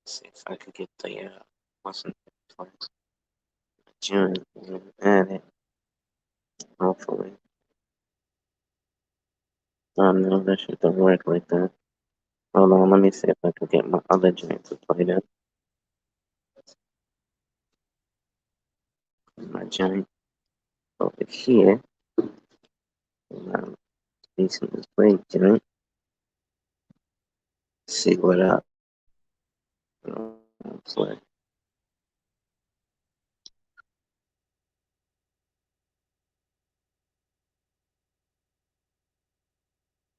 See if I could get the what's in place. June. Add it. Hopefully. No, that shit don't work like that. Hold on, let me see if I can get my other joint to play that. My joint over here. Decent this break joint. See what up. Play.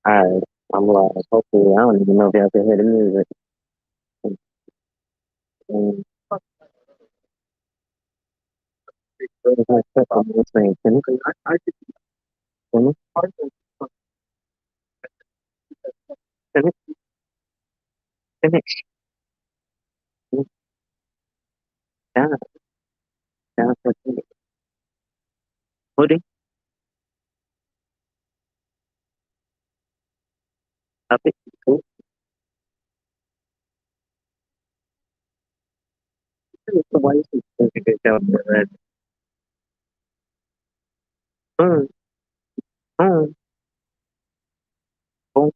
Alright, I'm live. Hopefully, I don't even know if y'all can hear the music. Um, I'm listening. Can it, can it, down, down, put it up it, put it, the way it's a good job for that. Boom, boom, boom,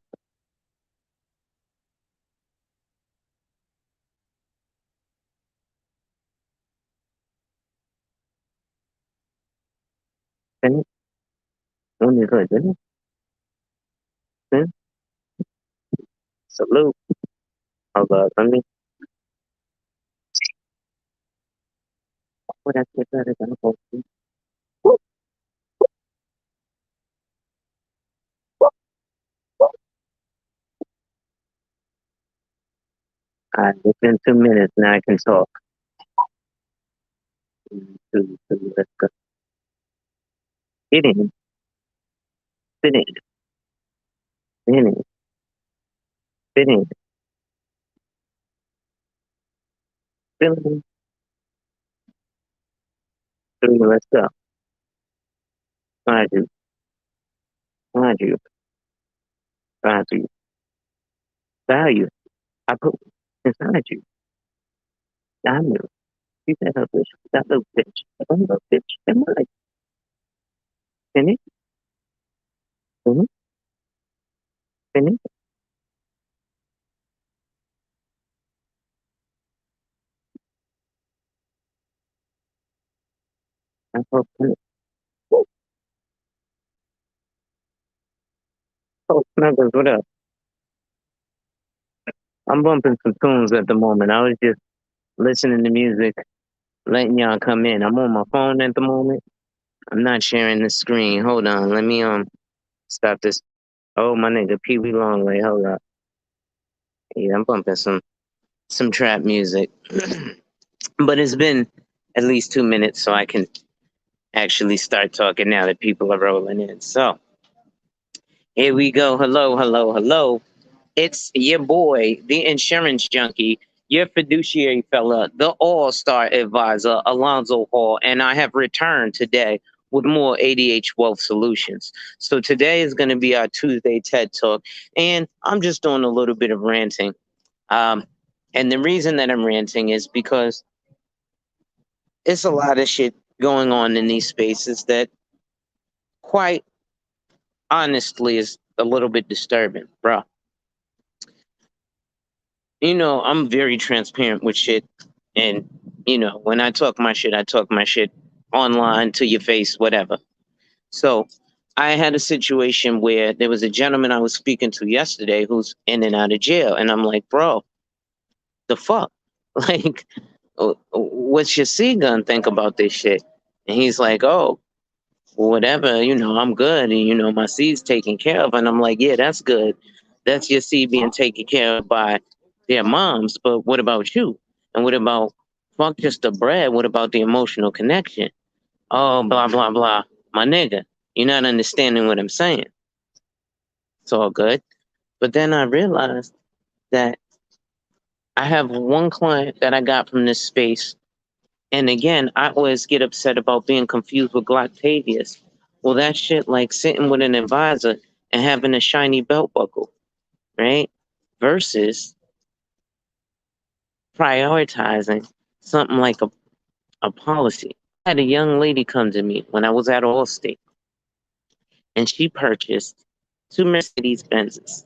can it, when you good, didn't it? Salute. Hold up, let me, what I said better than a whole thing. Alright, within 2 minutes now I can talk. Let's go. Get in, fit in, fit in, fit in, fill in, through, let's go. Find you, find you, find you, value. I put inside you. I'm you. You that little bitch, that little bitch, that little bitch, that little finish, finish, finish. I hope finish. Oh, Snuggles, what up? I'm bumping some tunes at the moment. I was just listening to music, letting y'all come in. I'm on my phone at the moment. I'm not sharing the screen. Hold on, let me stop this. Oh, my nigga, Pee Wee Longway. Hold up. Yeah, I'm bumping some trap music, but it's been at least 2 minutes, so I can actually start talking now that people are rolling in. So here we go. Hello, hello, hello. It's your boy, the insurance junkie, your fiduciary fella, the all-star advisor, Alonzo Hall, and I have returned today with more ADH Wealth Solutions. So today is going to be our Tuesday TED Talk, and I'm just doing a little bit of ranting. And the reason that I'm ranting is because it's a lot of shit going on in these spaces that quite honestly is a little bit disturbing, bro. I'm very transparent with shit. And, when I talk my shit online to your face, whatever. So I had a situation where there was a gentleman I was speaking to yesterday who's in and out of jail. And I'm like, bro, the fuck? Like, what's your C gun think about this shit? And he's like, oh, whatever, I'm good. And, my C's taken care of. And I'm like, yeah, that's good. That's your C being taken care of by their moms. But what about you? And what about, fuck just the bread? What about the emotional connection? Oh, blah, blah, blah. My nigga, you're not understanding what I'm saying. It's all good. But then I realized that I have one client that I got from this space. And again, I always get upset about being confused with Gloctavius. Well, that shit like sitting with an advisor and having a shiny belt buckle, right? Versus prioritizing something like a policy. I had a young lady come to me when I was at Allstate, and she purchased two Mercedes Benzes,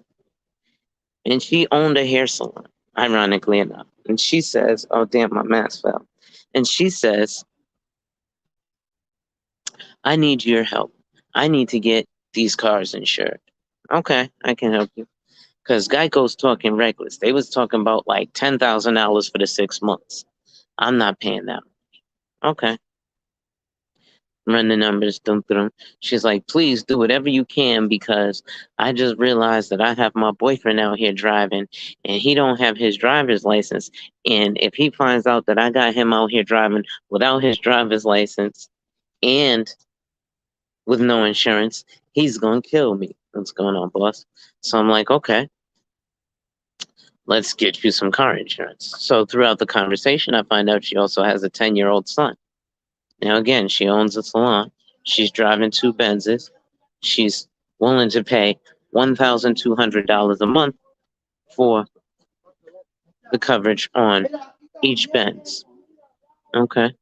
and she owned a hair salon, ironically enough. And she says, "Oh damn, my mask fell." And she says, "I need your help. I need to get these cars insured." Okay, I can help you. Because Geico's talking reckless. They was talking about like $10,000 for the 6 months. I'm not paying that. Okay. Run the numbers, dum dum. She's like, please do whatever you can because I just realized that I have my boyfriend out here driving and he don't have his driver's license. And if he finds out that I got him out here driving without his driver's license and with no insurance, he's gonna kill me. What's going on, boss? So I'm like, okay, let's get you some car insurance. So throughout the conversation, I find out she also has a 10-year-old son. Now, again, she owns a salon. She's driving two Benzes. She's willing to pay $1,200 a month for the coverage on each Benz. Okay.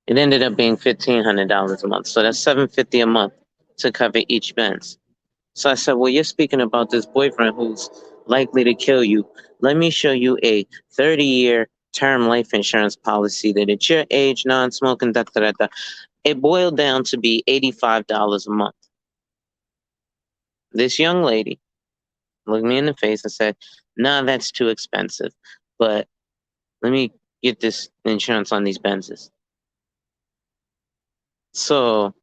It ended up being $1,500 a month. So that's $750 a month to cover each Benz. So I said, well, you're speaking about this boyfriend who's likely to kill you. Let me show you a 30-year term life insurance policy that at your age, non-smoking, da, da, da, da. It boiled down to be $85 a month. This young lady looked me in the face and said, nah, that's too expensive. But let me get this insurance on these Benzes. So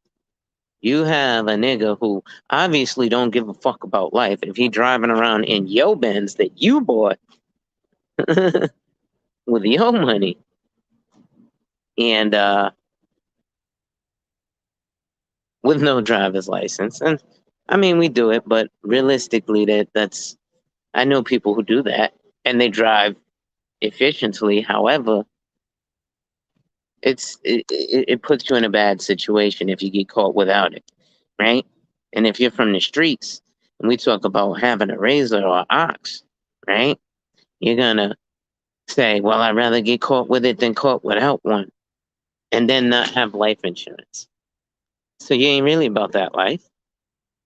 you have a nigga who obviously don't give a fuck about life. If he driving around in your Benz that you bought with your money and with no driver's license. And I mean, we do it, but realistically, that's I know people who do that and they drive efficiently. However, it puts you in a bad situation if you get caught without it, right? And if you're from the streets and we talk about having a razor or ox, right? You're gonna say, well, I'd rather get caught with it than caught without one, and then not have life insurance. So you ain't really about that life.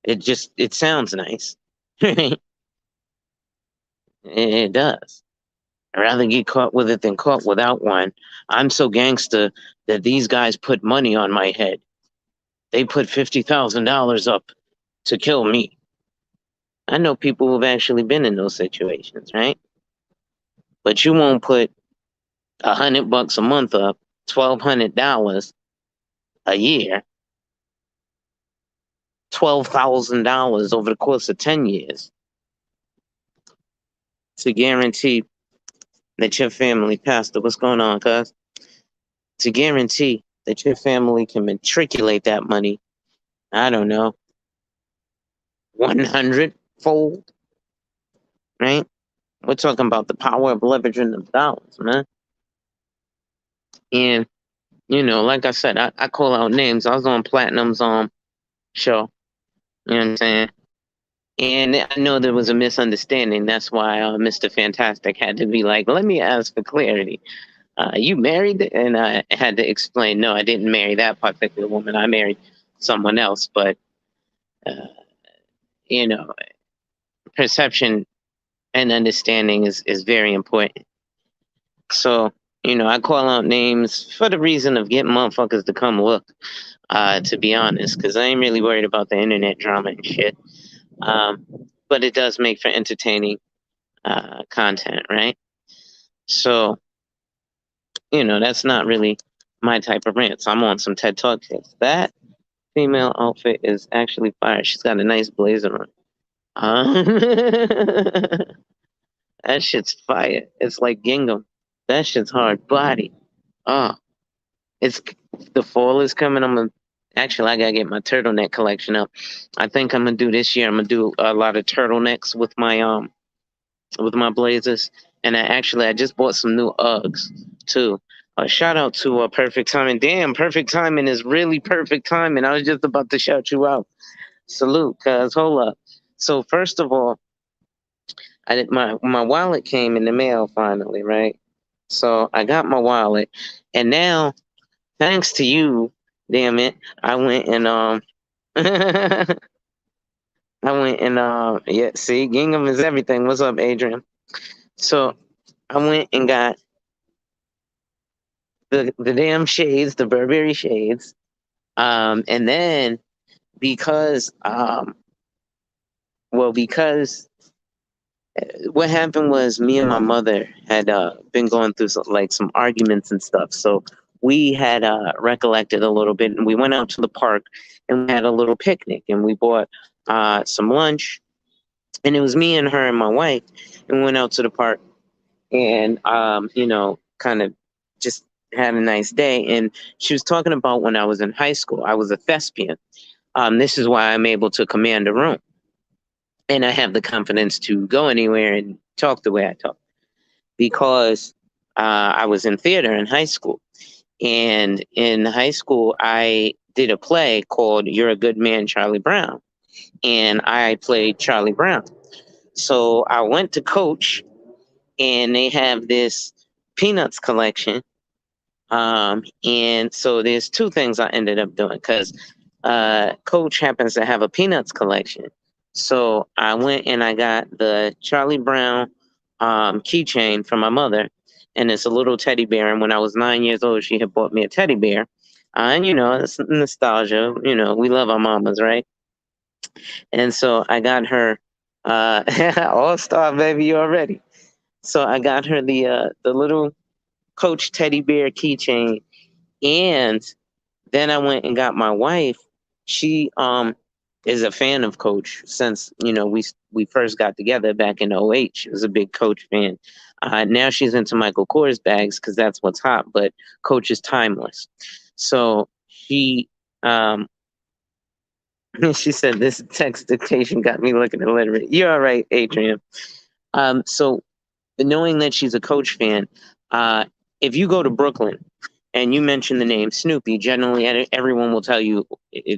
It sounds nice. Right? It does. I'd rather get caught with it than caught without one. I'm so gangster that these guys put money on my head. They put $50,000 up to kill me. I know people who've actually been in those situations, right? But you won't put $100 a month up, $1,200 a year, $12,000 over the course of 10 years to guarantee that your family, Pastor, what's going on, cuz? To guarantee that your family can matriculate that money, I don't know, 100-fold, right? We're talking about the power of leveraging the dollars, man. And, like I said, I call out names. I was on Platinum's show, you know what I'm saying? And I know there was a misunderstanding. That's why Mr. Fantastic had to be like, let me ask for clarity. You married? And I had to explain, no, I didn't marry that particular woman. I married someone else. But, uh, you know, perception and understanding is very important. So, I call out names for the reason of getting motherfuckers to come look, to be honest, because I ain't really worried about the internet drama and shit. But it does make for entertaining content, right? So, that's not really my type of rant. So I'm on some TED Talk shit. That female outfit is actually fire. She's got a nice blazer on. That shit's fire. It's like gingham. That shit's hard body. Oh, it's the fall is coming. Actually, I gotta get my turtleneck collection up. I think I'm gonna do this year. I'm gonna do a lot of turtlenecks with my blazers. And I just bought some new Uggs too. Shout out to Perfect Timing. Damn, Perfect Timing is really perfect timing. I was just about to shout you out. Salute, cuz hold up. So first of all, my wallet came in the mail finally, right? So I got my wallet, and now, thanks to you, damn it, I went and I went and yeah, see, gingham is everything. What's up, Adrian? So I went and got the damn shades, the Burberry shades. And then because because what happened was me and my mother had been going through some arguments and stuff. So we had recollected a little bit, and we went out to the park and we had a little picnic, and we bought some lunch, and it was me and her and my wife, and we went out to the park, and kind of just had a nice day. And she was talking about when I was in high school, I was a thespian. This is why I'm able to command a room, and I have the confidence to go anywhere and talk the way I talk because I was in theater in high school. And in high school, I did a play called You're a Good Man, Charlie Brown. And I played Charlie Brown. So I went to Coach, and they have this Peanuts collection. And so there's two things I ended up doing because Coach happens to have a Peanuts collection. So I went and I got the Charlie Brown keychain from my mother, and it's a little teddy bear. And when I was 9 years old, she had bought me a teddy bear. And it's nostalgia. We love our mamas, right? And so I got her All Star baby already. So I got her the little Coach teddy bear keychain, and then I went and got my wife. She is a fan of Coach since we first got together back in '08. She was a big Coach fan. Now she's into Michael Kors bags because that's what's hot. But Coach is timeless. So she she said this text dictation got me looking illiterate. You're all right, Adrian. So knowing that she's a Coach fan, if you go to Brooklyn and you mention the name Snoopy, generally everyone will tell you,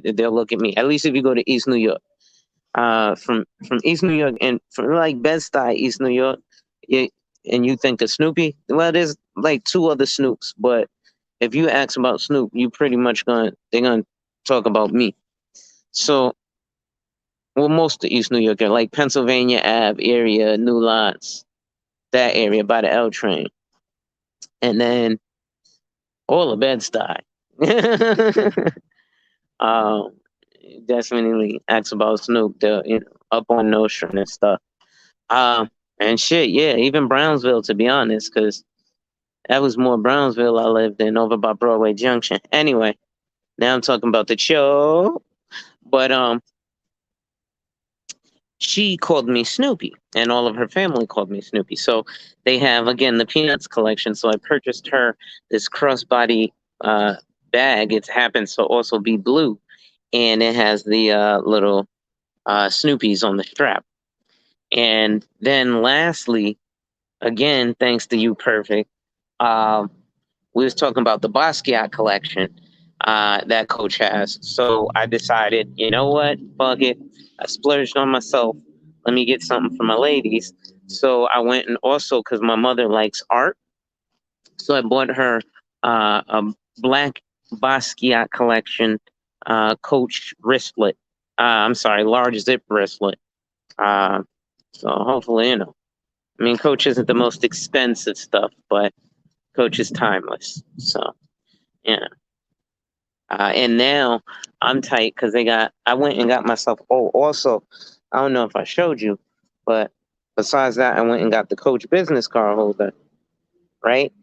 they'll look at me. At least if you go to East New York, from East New York and from like Bed-Stuy, East New York, and you think of Snoopy, well, there's like two other Snoops, but if you ask about Snoop, you pretty much they're gonna talk about me. So, well, most of East New York, like Pennsylvania Ave area, New Lots, that area by the L train, and then all of Bed-Stuy. um, Definitely ask about Snoop, up on Nostrand and stuff. And shit, yeah, even Brownsville, to be honest, because that was more Brownsville I lived in over by Broadway Junction. Anyway, now I'm talking about the show, but she called me Snoopy, and all of her family called me Snoopy. So they have again the Peanuts collection. So I purchased her this crossbody bag. It happens to also be blue, and it has the little Snoopies on the strap. And then lastly, again, thanks to you, Perfect, we was talking about the Basquiat collection that Coach has. So I decided, you know what, fuck it. I splurged on myself. Let me get something for my ladies. So I went and also, because my mother likes art, so I bought her a black Basquiat collection Coach wristlet. I'm sorry, large zip wristlet. Uh, so hopefully, I mean, Coach isn't the most expensive stuff, but Coach is timeless. So, yeah. And now I'm tight because I went and got myself, oh, also, I don't know if I showed you, but besides that, I went and got the Coach business card holder, right?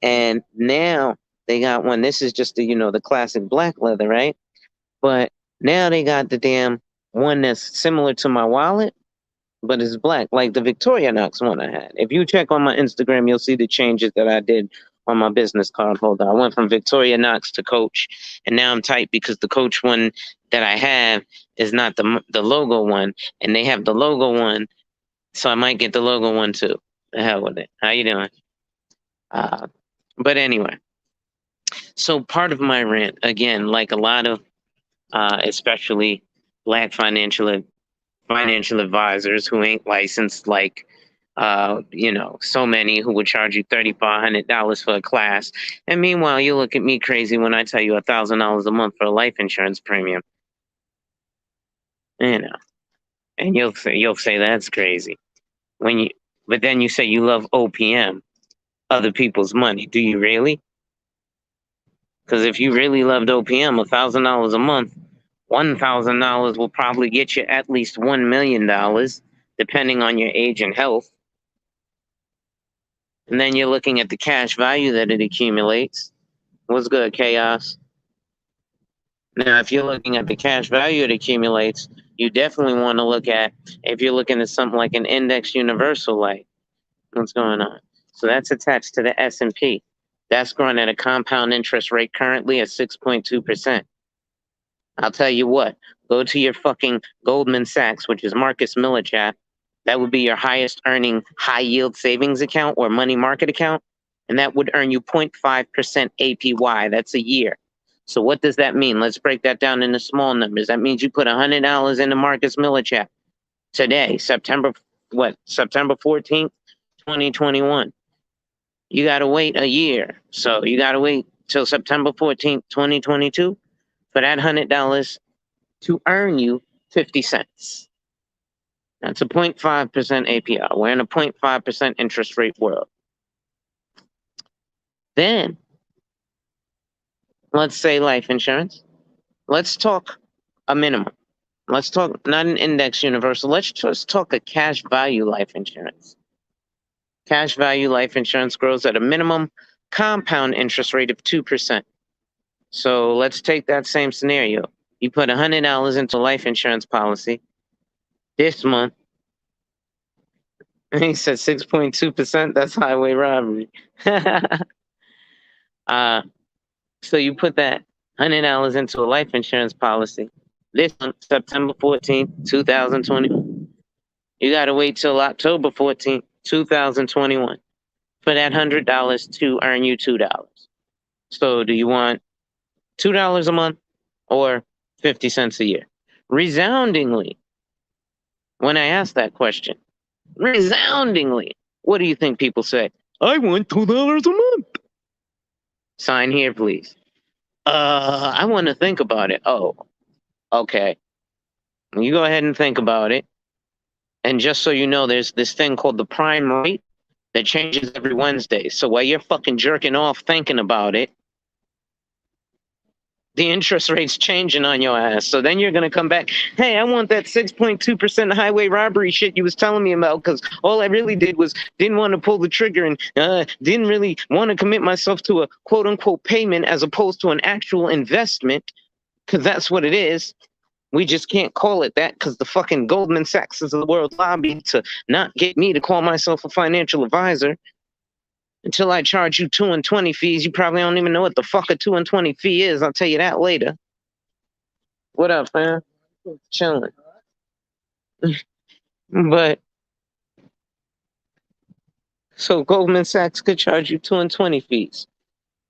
And now they got one. This is just the classic black leather, right? But now they got the damn one that's similar to my wallet, but it's black, like the Victorinox one I had. If you check on my Instagram, you'll see the changes that I did on my business card holder. I went from Victorinox to Coach, and now I'm tight because the Coach one that I have is not the logo one, and they have the logo one, so I might get the logo one too. The hell with it. How you doing? But anyway, so part of my rant, again, like a lot of, especially black financial advisors who ain't licensed, like so many who would charge you $3,500 for a class. And meanwhile, you look at me crazy when I tell you $1,000 a month for a life insurance premium. You know, and you'll say that's crazy. When you but then you say you love OPM, other people's money. Do you really? Because if you really loved OPM, $1,000 a month, $1,000 will probably get you at least $1 million, depending on your age and health. And then you're looking at the cash value that it accumulates. What's good, Chaos? Now, if you're looking at the cash value it accumulates, you definitely want to look at, if you're looking at something like an index universal life. What's going on? So that's attached to the S&P. That's growing at a compound interest rate currently at 6.2%. I'll tell you what, go to your fucking Goldman Sachs, which is Marcus Millichap. That would be your highest earning high yield savings account or money market account. And that would earn you 0.5% APY. That's a year. So what does that mean? Let's break that down into small numbers. That means you put $100 into Marcus Millichap today, September 14th, 2021. You got to wait a year. So you got to wait till September 14th, 2022 for that $100 to earn you 50 cents. That's a 0.5% APR. We're in a 0.5% interest rate world. Then, let's say life insurance. Let's talk a minimum. Let's talk not an index universal. Let's just talk a cash value life insurance. Cash value life insurance grows at a minimum compound interest rate of 2%. So let's take that same scenario. You put $100 into a life insurance policy this month. He said 6.2%. That's highway robbery. So you put that $100 into a life insurance policy this month, September 14th, 2021. You got to wait till October 14th, 2021 for that $100 to earn you $2. So do you want $2 a month or 50 cents a year? Resoundingly, when I ask that question, resoundingly, what do you think people say? I want $2 a month. Sign here, please. I want to think about it. Oh, okay. You go ahead and think about it. And just so you know, there's this thing called the prime rate that changes every Wednesday. So while you're fucking jerking off thinking about it, the interest rate's changing on your ass. So then you're going to come back, hey, I want that 6.2% highway robbery shit you was telling me about, because all I really did was didn't want to pull the trigger and didn't really want to commit myself to a quote unquote payment as opposed to an actual investment, because that's what it is. We just can't call it that because the fucking Goldman Sachs of the world lobbied to not get me to call myself a financial advisor. Until I charge you 2 and 20 fees, you probably don't even know what the fuck a 2 and 20 fee is. I'll tell you that later. What up, man? Chilling. But so Goldman Sachs could charge you 2 and 20 fees.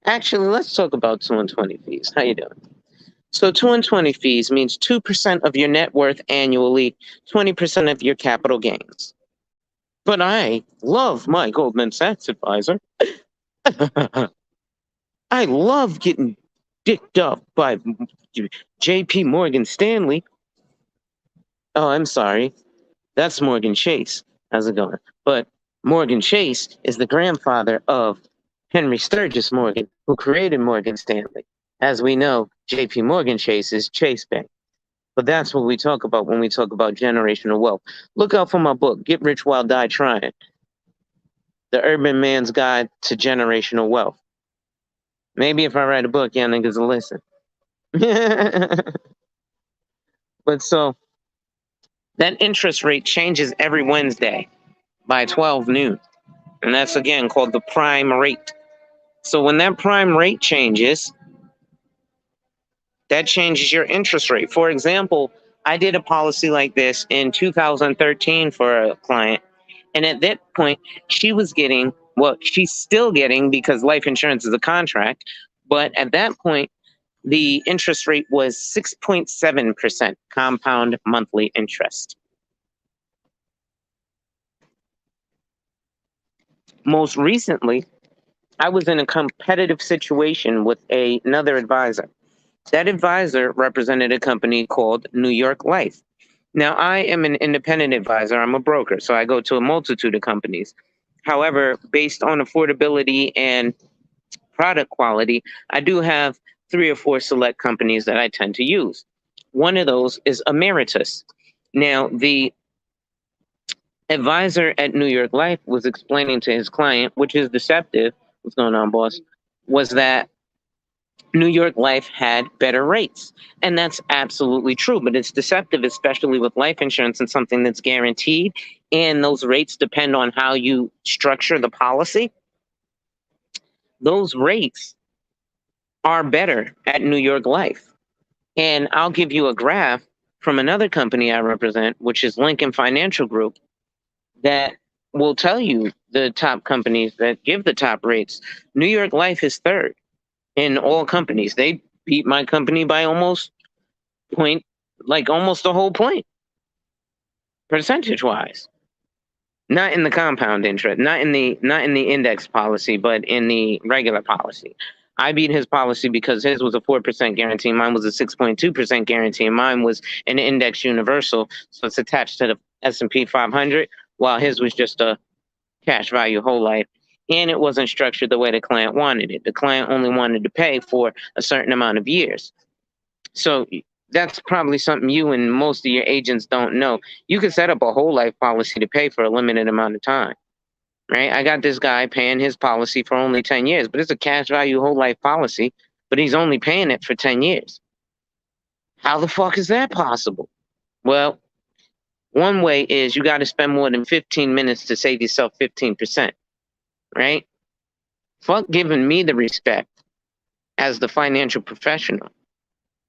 Actually, let's talk about 2 and 20 fees. How you doing? So 2 and 20 fees means 2% of your net worth annually, 20% of your capital gains. But I love my Goldman Sachs advisor. I love getting dicked up by JP Morgan Stanley. Oh, I'm sorry. That's Morgan Chase. How's it going? But Morgan Chase is the grandfather of Henry Sturgis Morgan, who created Morgan Stanley. As we know, JP Morgan Chase is Chase Bank. But that's what we talk about when we talk about generational wealth. Look out for my book, Get Rich While Die Trying. The Urban Man's Guide to Generational Wealth. Maybe if I write a book, y'all niggas will listen. But so, that interest rate changes every Wednesday by 12 noon. And that's again called the prime rate. So when that prime rate changes, that changes your interest rate. For example, I did a policy like this in 2013 for a client. And at that point, she was getting, well, she's still getting because life insurance is a contract. But at that point, the interest rate was 6.7% compound monthly interest. Most recently, I was in a competitive situation with another advisor. That advisor represented a company called New York Life. Now, I am an independent advisor. I'm a broker, so I go to a multitude of companies. However, based on affordability and product quality, I do have 3 or 4 select companies that I tend to use. One of those is Emeritus. Now, the advisor at New York Life was explaining to his client, which is deceptive, what's going on, boss, was that New York Life had better rates. And that's absolutely true, but it's deceptive, especially with life insurance and something that's guaranteed. And those rates depend on how you structure the policy. Those rates are better at New York Life. And I'll give you a graph from another company I represent, which is Lincoln Financial Group, that will tell you the top companies that give the top rates. New York Life is third in all companies. They beat my company by almost point, like almost a whole point, percentage wise. Not in the compound interest, not in the index policy, but in the regular policy. I beat his policy because his was a 4% guarantee, mine was a 6.2% guarantee, and mine was an index universal, so it's attached to the S&P 500, while his was just a cash value whole life, and it wasn't structured the way the client wanted it. The client only wanted to pay for a certain amount of years. So that's probably something you and most of your agents don't know. You can set up a whole life policy to pay for a limited amount of time, right? I got this guy paying his policy for only 10 years, but it's a cash value whole life policy, but he's only paying it for 10 years. How the fuck is that possible? Well, one way is you got to spend more than 15 minutes to save yourself 15%, right? Fuck giving me the respect as the financial professional.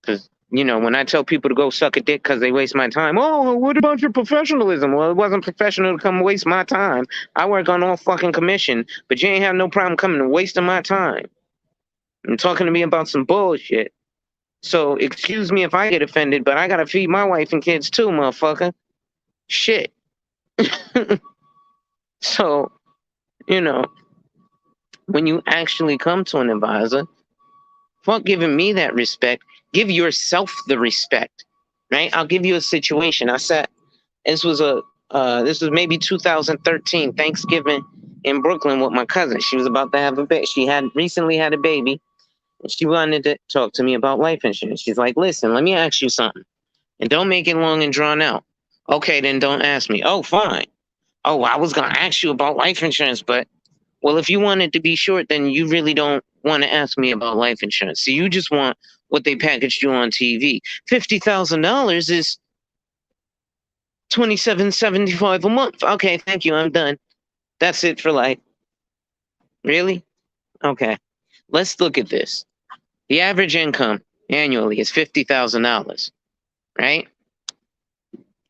Because, when I tell people to go suck a dick because they waste my time, oh, what about your professionalism? Well, it wasn't professional to come waste my time. I work on all fucking commission, but you ain't have no problem coming and wasting my time and talking to me about some bullshit. So, excuse me if I get offended, but I gotta feed my wife and kids too, motherfucker. Shit. So, when you actually come to an advisor, fuck giving me that respect. Give yourself the respect, right? I'll give you a situation. This was maybe 2013 Thanksgiving in Brooklyn with my cousin. She was about to have a baby. She had recently had a baby, and she wanted to talk to me about life insurance. She's like, "Listen, let me ask you something, and don't make it long and drawn out." Okay, then don't ask me. Oh, fine. Oh, I was gonna ask you about life insurance, but well, if you want it to be short, then you really don't want to ask me about life insurance. So you just want what they packaged you on TV. $50,000 is $27.75 a month. Okay, thank you. I'm done. That's it for life. Really? Okay. Let's look at this. The average income annually is $50,000, right?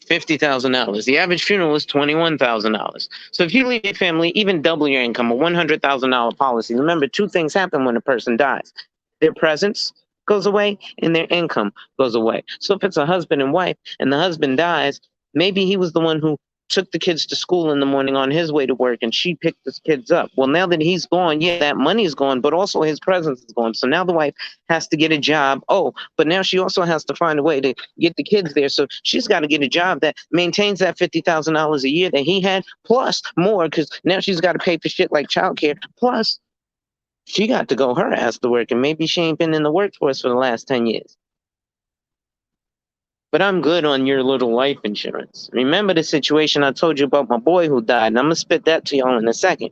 $50,000. The average funeral is $21,000. So if you leave your family, even double your income, a $100,000 policy. Remember, 2 things happen when a person dies: their presence goes away and their income goes away. So if it's a husband and wife and the husband dies, maybe he was the one who took the kids to school in the morning on his way to work, and she picked the kids up. Well, now that he's gone, yeah, that money's gone, but also his presence is gone. So now the wife has to get a job. Oh, but now she also has to find a way to get the kids there. So she's got to get a job that maintains that $50,000 a year that he had, plus more, because now she's got to pay for shit like childcare. Plus, she got to go her ass to work, and maybe she ain't been in the workforce for the last 10 years. But I'm good on your little life insurance. Remember the situation I told you about my boy who died, and I'm going to spit that to y'all in a second.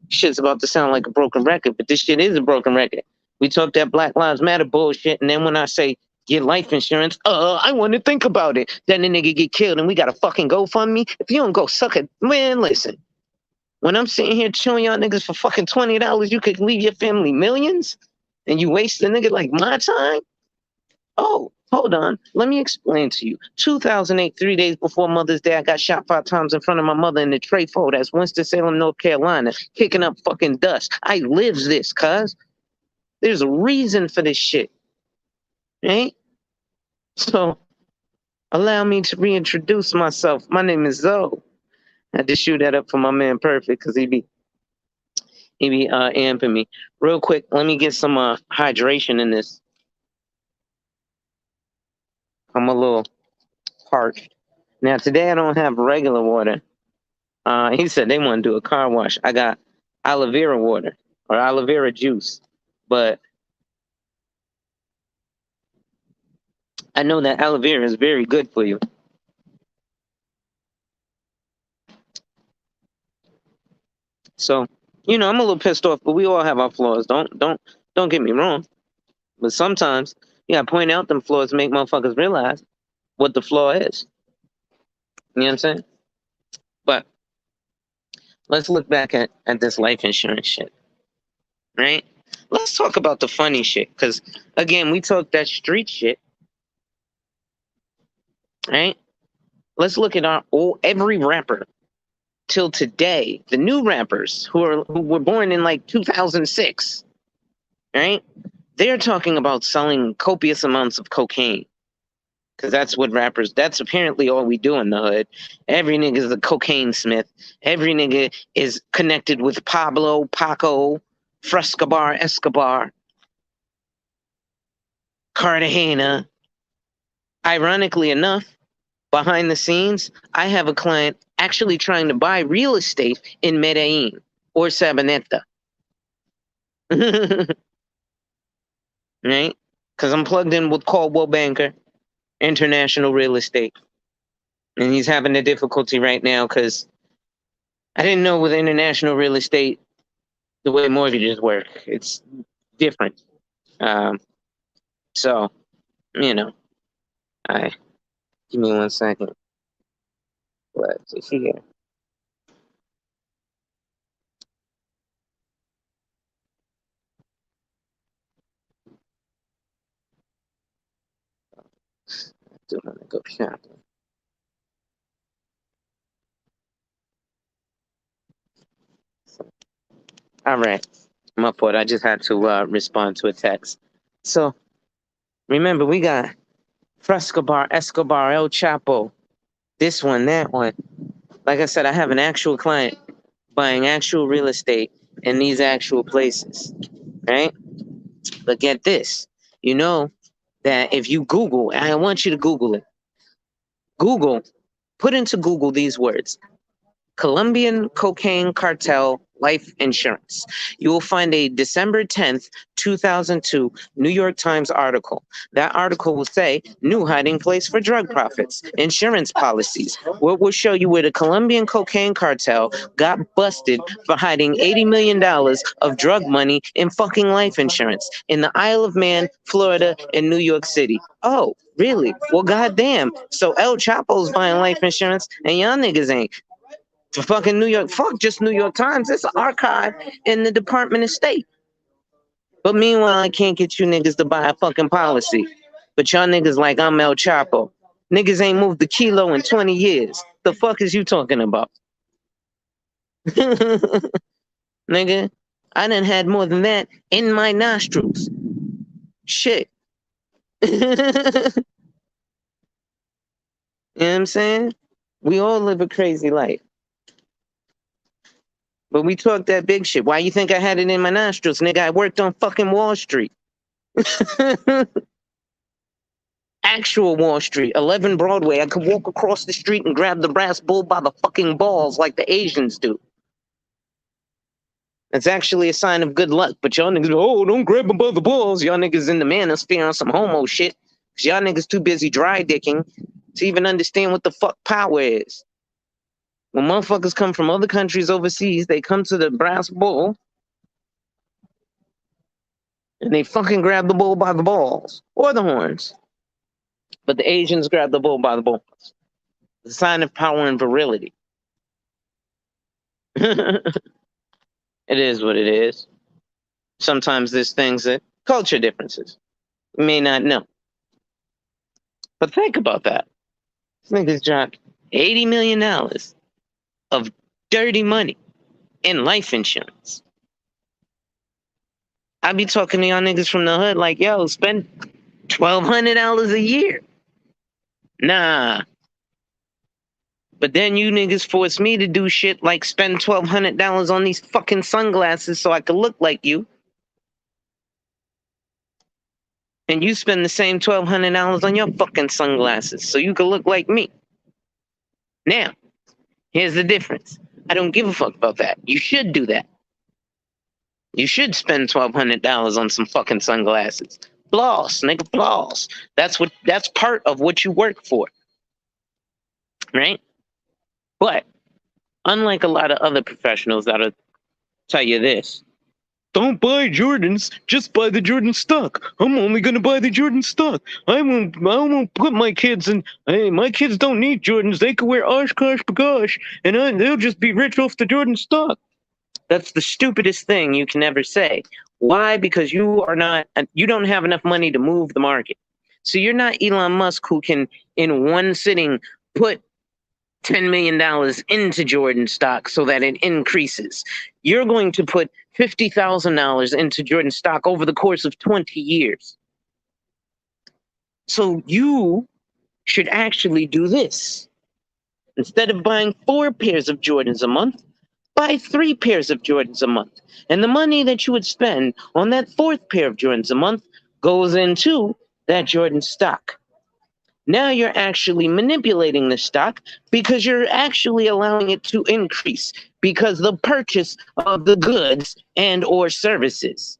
Shit's about to sound like a broken record, but this shit is a broken record. We talk that Black Lives Matter bullshit, and then when I say get life insurance, I want to think about it. Then the nigga get killed, and we got to fucking GoFundMe. If you don't go suck it, man, listen. When I'm sitting here showing y'all niggas for fucking $20, you could leave your family millions, and you waste a nigga like my time? Oh, hold on. Let me explain to you. 2008, 3 days before Mother's Day, I got shot 5 times in front of my mother in the Trayfo. That's Winston-Salem, North Carolina, kicking up fucking dust. I lives this, cuz. There's a reason for this shit. Right? So, allow me to reintroduce myself. My name is Zoe. I had to shoot that up for my man Perfect, because he be He be amping me. Real quick, let me get some hydration in this. I'm a little parched. Now today I don't have regular water. He said they want to do a car wash. I got aloe vera water or aloe vera juice, but I know that aloe vera is very good for you. So, I'm a little pissed off, but we all have our flaws. Don't get me wrong. But sometimes you gotta point out them flaws to make motherfuckers realize what the flaw is. You know what I'm saying? But let's look back at this life insurance shit, right? Let's talk about the funny shit, because again, we talk that street shit, right? Let's look at every rapper till today, the new rappers who were born in like 2006, right? They're talking about selling copious amounts of cocaine. Because that's apparently all we do in the hood. Every nigga's a cocaine smith. Every nigga is connected with Pablo, Paco, Frescobar, Escobar, Cartagena. Ironically enough, behind the scenes, I have a client actually trying to buy real estate in Medellin or Sabaneta. Right? Because I'm plugged in with Caldwell Banker, International Real Estate. And he's having a difficulty right now because I didn't know with international real estate the way mortgages work. It's different. So, I give me 1 second. Let's see here. Do want to go shopping. All right. My fault. I just had to respond to a text. So, remember, we got Frescobar, Escobar, El Chapo, this one, that one. Like I said, I have an actual client buying actual real estate in these actual places, right? But get this, you know that if you Google, and I want you to Google it, put into Google these words: Colombian cocaine cartel life insurance. You will find a December 10th, 2002 New York Times article. That article will say, new hiding place for drug profits, insurance policies. What will show you where the Colombian cocaine cartel got busted for hiding $80 million of drug money in fucking life insurance in the Isle of Man, Florida, and New York City. Oh, really? Well, goddamn. So El Chapo's buying life insurance and y'all niggas ain't. For fucking New York, fuck just New York Times. It's an archive in the Department of State. But meanwhile, I can't get you niggas to buy a fucking policy. But y'all niggas like I'm El Chapo. Niggas ain't moved the kilo in 20 years. The fuck is you talking about? Nigga, I done had more than that in my nostrils. Shit. You know what I'm saying? We all live a crazy life. But we talk that big shit. Why you think I had it in my nostrils, nigga? I worked on fucking Wall Street. Actual Wall Street, 11 Broadway. I could walk across the street and grab the brass bull by the fucking balls like the Asians do. That's actually a sign of good luck. But y'all niggas, oh, don't grab him by the balls. Y'all niggas in the manosphere on some homo shit. Because y'all niggas too busy dry dicking to even understand what the fuck power is. When motherfuckers come from other countries overseas, they come to the brass bull and they fucking grab the bull by the balls or the horns. But the Asians grab the bull by the balls. The sign of power and virility. It is what it is. Sometimes there's things that culture differences. You may not know. But think about that. This nigga's dropped $80 million of dirty money in life insurance. I be talking to y'all niggas from the hood like, yo, spend $1,200 a year. Nah. But then you niggas force me to do shit like spend $1,200 on these fucking sunglasses so I could look like you. And you spend the same $1,200 on your fucking sunglasses so you could look like me. Now, here's the difference. I don't give a fuck about that. You should do that. You should spend $1,200 on some fucking sunglasses. Floss, nigga, floss. That's part of what you work for. Right? But unlike a lot of other professionals that'll tell you this, don't buy Jordans, just buy the Jordan stock. I'm only gonna buy the Jordan stock. I won't put my kids in. Hey, my kids don't need Jordans. They could wear Oshkosh Bagosh, and they'll just be rich off the Jordan stock. That's the stupidest thing you can ever say. Why? Because you don't have enough money to move the market. So you're not Elon Musk, who can in one sitting put $10 million into Jordan stock so that it increases. You're going to put $50,000 into Jordan stock over the course of 20 years. So you should actually do this. Instead of buying 4 pairs of Jordans a month, buy 3 pairs of Jordans a month. And the money that you would spend on that 4th pair of Jordans a month goes into that Jordan stock. Now you're actually manipulating the stock because you're actually allowing it to increase because the purchase of the goods and or services.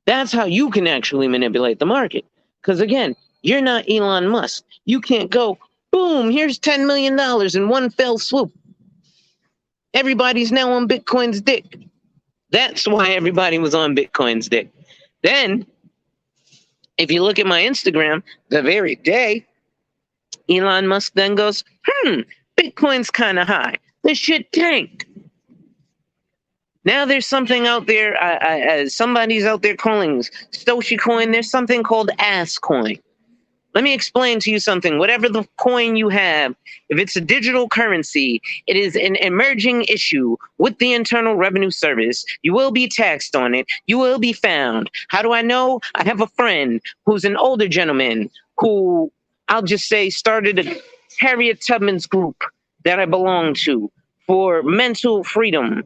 That's how you can actually manipulate the market. Because again, you're not Elon Musk. You can't go, boom, here's $10 million in one fell swoop. Everybody's now on Bitcoin's dick. That's why everybody was on Bitcoin's dick. Then, if you look at my Instagram, the very day, Elon Musk then goes, Bitcoin's kind of high. This shit tanked. Now there's something out there, somebody's out there calling Stoshi coin. There's something called ass coin. Let me explain to you something. Whatever the coin you have, if it's a digital currency, it is an emerging issue with the Internal Revenue Service. You will be taxed on it. You will be found. How do I know? I have a friend who's an older gentleman who, I'll just say, started a Harriet Tubman's group that I belong to for mental freedom.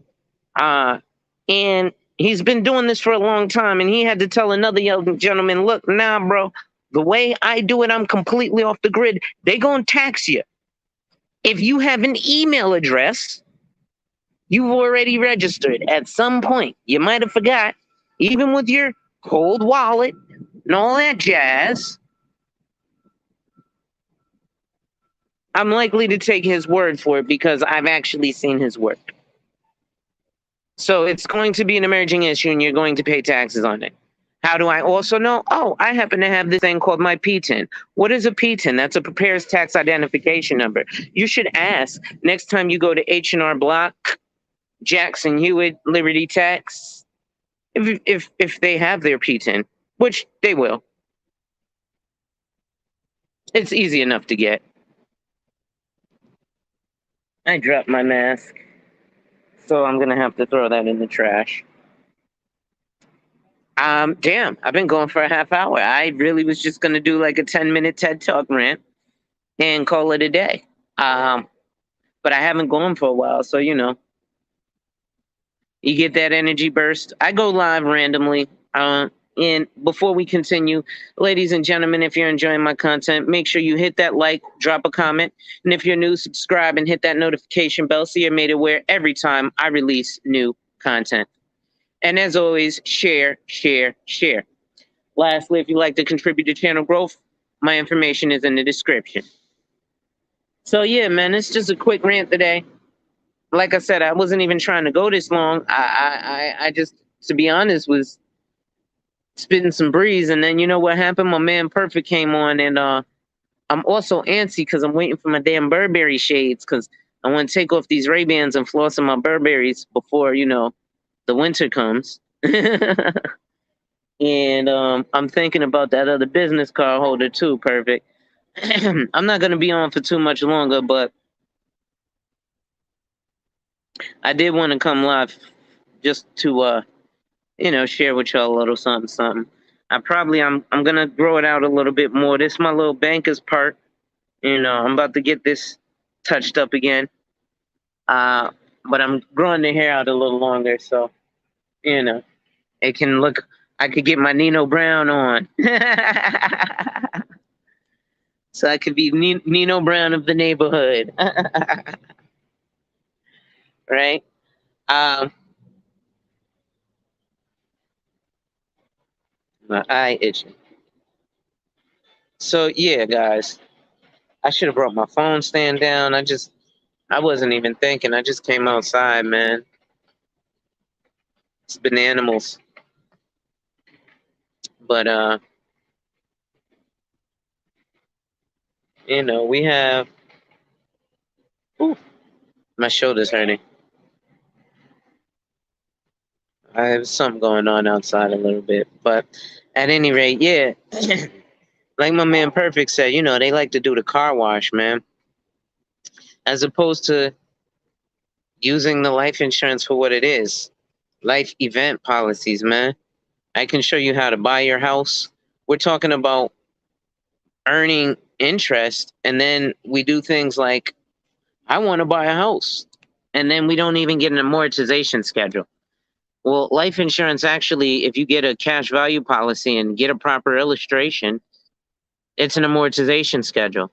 And he's been doing this for a long time, and he had to tell another young gentleman, look, nah, bro, the way I do it, I'm completely off the grid. They gonna tax you. If you have an email address, you've already registered at some point. You might have forgot, even with your cold wallet and all that jazz. I'm likely to take his word for it because I've actually seen his work. So it's going to be an emerging issue and you're going to pay taxes on it. How do I also know? Oh, I happen to have this thing called my PTIN. What is a PTIN? That's a prepares tax identification number. You should ask next time you go to H&R Block, Jackson Hewitt, Liberty Tax, if they have their PTIN, which they will. It's easy enough to get. I dropped my mask, so I'm gonna have to throw that in the trash. Damn, I've been going for a half hour. I really was just gonna do like a 10-minute TED Talk rant and call it a day. But I haven't gone for a while, so you know, you get that energy burst. I go live randomly. And before we continue, ladies and gentlemen, if you're enjoying my content, make sure you hit that like, drop a comment, and if you're new, subscribe and hit that notification bell so you're made aware every time I release new content. And as always, share, share, share. Lastly, if you'd like to contribute to channel growth, my information is in the description. So yeah, man, it's just a quick rant today. Like I said, I wasn't even trying to go this long. I just, to be honest, was spitting some breeze, and then you know what happened? My man Perfect came on, and I'm also antsy because I'm waiting for my damn Burberry shades because I want to take off these Ray-Bans and floss in my Burberrys before, you know, the winter comes. And I'm thinking about that other business card holder too, Perfect. I'm not going to be on for too much longer, but I did want to come live just to you know, share with y'all a little something. I'm gonna grow it out a little bit more. This is my little banker's part. You know, I'm about to get this touched up again. But I'm growing the hair out a little longer, so you know it can look. I could get my Nino Brown on, so I could be Nino Brown of the neighborhood, right? My eye itching. So yeah, guys, I should have brought my phone stand down. I wasn't even thinking. I just came outside, man. It's been animals, but we have. Ooh, my shoulder's hurting. I have something going on outside a little bit, but at any rate, yeah. Like my man Perfect said, they like to do the car wash, man, as opposed to using the life insurance for what it is. Life event policies, man. I can show you how to buy your house. We're talking about earning interest, and then we do things like, I want to buy a house, and then we don't even get an amortization schedule. Well, life insurance actually, if you get a cash value policy and get a proper illustration, it's an amortization schedule.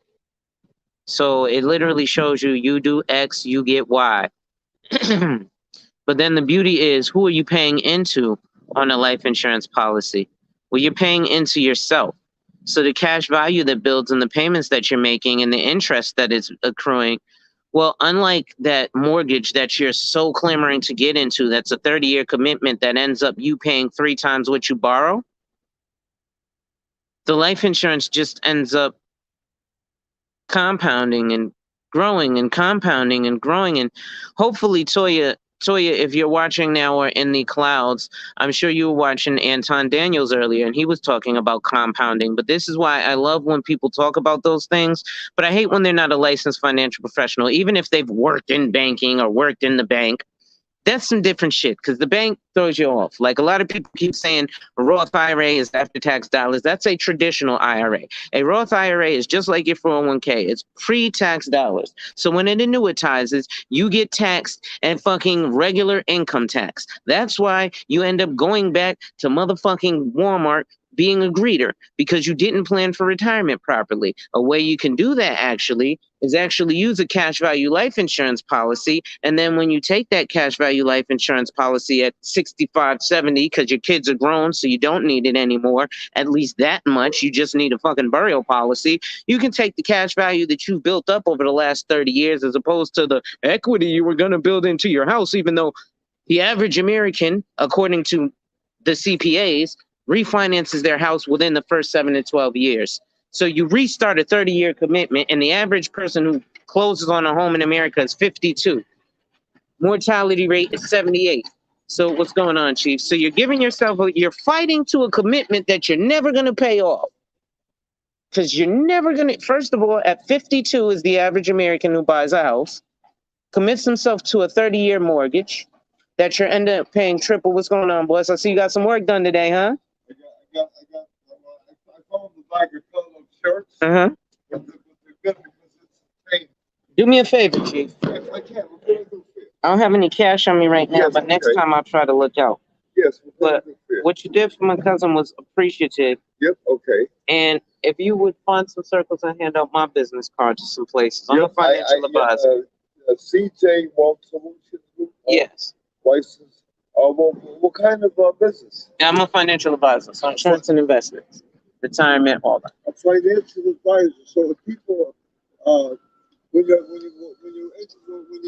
So it literally shows you do X, you get Y. But then the beauty is, who are you paying into on a life insurance policy? Well, you're paying into yourself. So the cash value that builds and the payments that you're making and the interest that is accruing, well, unlike that mortgage that you're so clamoring to get into, that's a 30-year commitment that ends up you paying 3 times what you borrow, the life insurance just ends up compounding and growing and compounding and growing. And hopefully, Toya, if you're watching now or in the clouds, I'm sure you were watching Anton Daniels earlier, and he was talking about compounding. But this is why I love when people talk about those things, but I hate when they're not a licensed financial professional, even if they've worked in banking or worked in the bank. That's some different shit, because the bank throws you off. Like a lot of people keep saying a Roth IRA is after-tax dollars. That's a traditional IRA. A Roth IRA is just like your 401k. It's pre-tax dollars. So when it annuitizes, you get taxed and fucking regular income tax. That's why you end up going back to motherfucking Walmart being a greeter, because you didn't plan for retirement properly. A way you can do that actually is actually use a cash value life insurance policy. And then when you take that cash value life insurance policy at 65, 70, because your kids are grown, so you don't need it anymore, at least that much, you just need a fucking burial policy. You can take the cash value that you've built up over the last 30 years, as opposed to the equity you were going to build into your house, even though the average American, according to the CPAs, refinances their house within the first 7 to 12 years. So you restart a 30-year commitment, and the average person who closes on a home in America is 52. Mortality rate is 78. So what's going on, Chief? So you're giving yourself, you're fighting to a commitment that you're never going to pay off. Because you're never going to, first of all, at 52 is the average American who buys a house, commits himself to a 30-year mortgage that you're end up paying triple. What's going on, boys? I see you got some work done today, huh? I found the bag of polo shirts. Uh-huh. Do me a favor, Chief. Yes, I can. I don't have any cash on me right now, yes, but next time I'll try to look out. Yes. But what you did for my cousin was appreciative. Yep, okay. And if you would find some circles and hand out my business card to some places. I'm a financial advisor. CJ Wealth Solutions Group? Yes. License. What kind of business? Yeah, I'm a financial advisor, so insurance and investments, retirement, all that. A financial advisor. So the people, when you're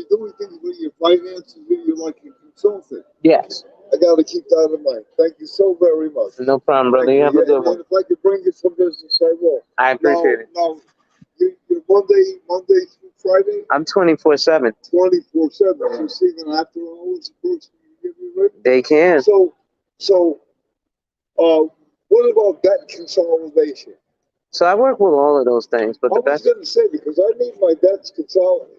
doing things with your finances, you're like a consultant. Yes. I got to keep that in mind. Thank you so very much. No problem, brother. You have a good one. If I could bring you some business, I will. I appreciate it. Now, you're Monday through Friday? I'm 24/7. 24/7. So see, then after hours, books, you give me ready? They can. So, what about debt consolidation? So I work with all of those things, but I was going to say, because I need my debts consolidated.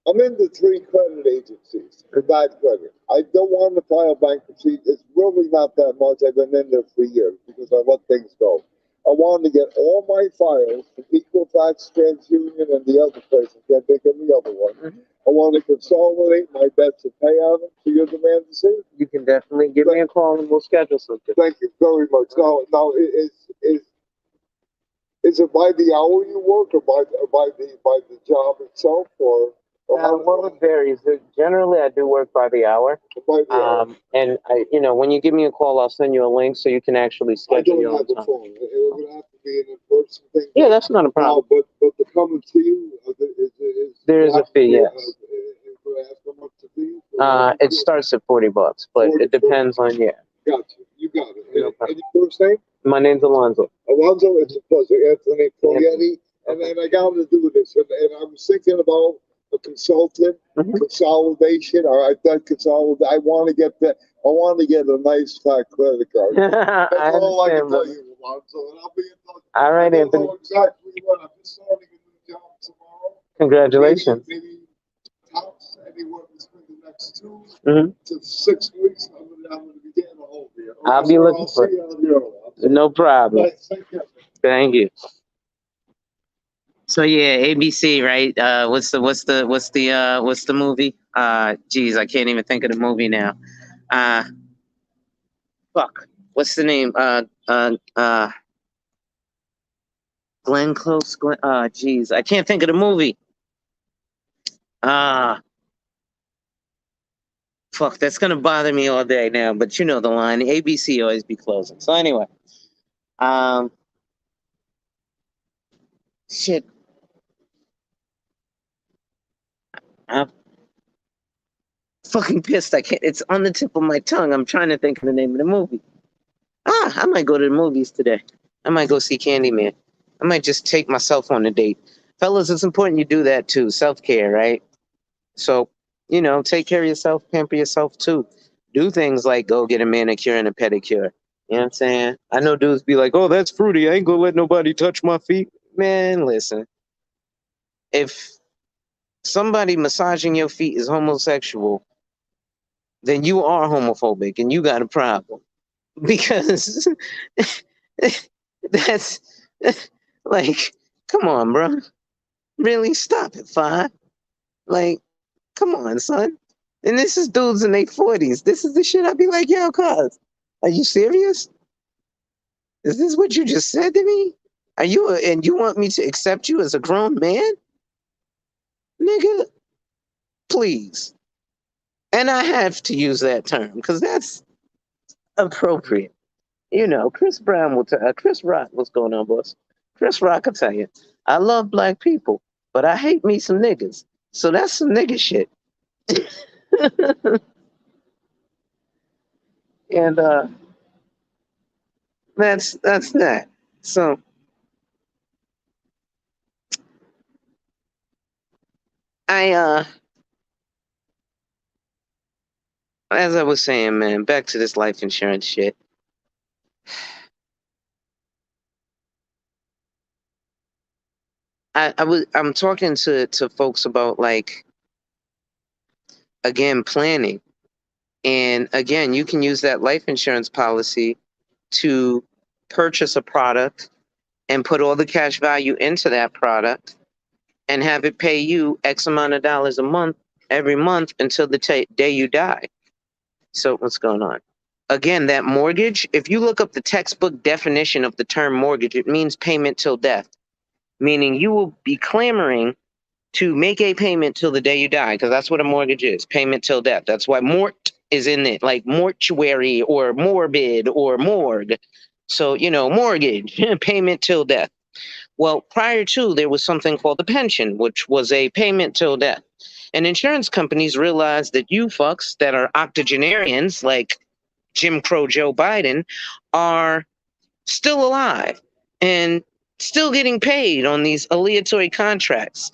I'm in the 3 credit agencies for bad credit. I don't want to file bankruptcy. It's really not that much. I've been in there for years because I let things go. I wanted to get all my files from Equifax, TransUnion, and the other place. I can't think of the other one. Mhm. I want to consolidate my debts and pay on them. So you're the man to see. You can definitely give me a call and we'll schedule something. Thank you very much. Now, is it by the hour you work, or by the job itself, or how? Well, it varies. Generally, I do work by the hour. By the hour. And when you give me a call, I'll send you a link so you can actually I schedule don't your have own a time. phone. It would have to be an in-person thing. Yeah, that's not a problem. But to come and see you, There is a fee, yes. Would I ask how much the fee? It starts at $40, but it depends on Got you. You got it. No problem. And your first name? My name's Alonzo. Alonzo, it's a pleasure. Anthony Proietti. Okay. And I got to do this. And I was thinking about a consultant, consolidation. I thought consolidate. I want to get that. I want to get a nice fat credit card. That's I all I can understand, tell brother. you, Alonzo. And I'll be in touch. All I right, don't Anthony. know exactly what. I'm just starting a new job tomorrow. Congratulations. Maybe tops anywhere between the next 2 Mhm. to 6 weeks. I'm gonna be getting a hold of you. I'll be looking for see you on the other one. No problem. Thanks. Take care. Thank you. So yeah, ABC, right? What's the movie? Geez, I can't even think of the movie now. Uh, fuck. What's the name? Glenn Close. Geez, I can't think of the movie. Uh Fuck. That's gonna bother me all day now. But you know the line. ABC always be closing. So anyway, um, shit. I'm fucking pissed. I can't. It's on the tip of my tongue. I'm trying to think of the name of the movie. I might go to the movies today. I might go see Candyman. I might just take myself on a date. Fellas, it's important you do that too. Self-care, right? So, take care of yourself, pamper yourself too. Do things like go get a manicure and a pedicure. You know what I'm saying? I know dudes be like, oh, that's fruity. I ain't gonna let nobody touch my feet. Man, listen. If somebody massaging your feet is homosexual, then you are homophobic and you got a problem. Because that's like, come on, bro. Really? Stop it, five. Like, come on, son. And this is dudes in their 40s. This is the shit I'd be like, yo, cuz, are you serious? Is this what you just said to me? And you want me to accept you as a grown man? Nigga, please. And I have to use that term because that's appropriate. Chris Rock, what's going on, boss? Chris Rock will tell you, I love black people, but I hate me some niggas. So that's some nigga shit. And that's that. So I as I was saying, man, back to this life insurance shit. I'm talking to folks about, like, again, planning. And again, you can use that life insurance policy to purchase a product and put all the cash value into that product and have it pay you X amount of dollars a month every month until the day you die. So what's going on? Again, that mortgage, if you look up the textbook definition of the term mortgage, it means payment till death, meaning you will be clamoring to make a payment till the day you die, because that's what a mortgage is, payment till death. That's why mort is in it, like mortuary or morbid or morgue. So, mortgage, payment till death. Well, prior to, there was something called the pension, which was a payment till death. And insurance companies realized that you fucks that are octogenarians, like Jim Crow Joe Biden, are still alive and still getting paid on these aleatory contracts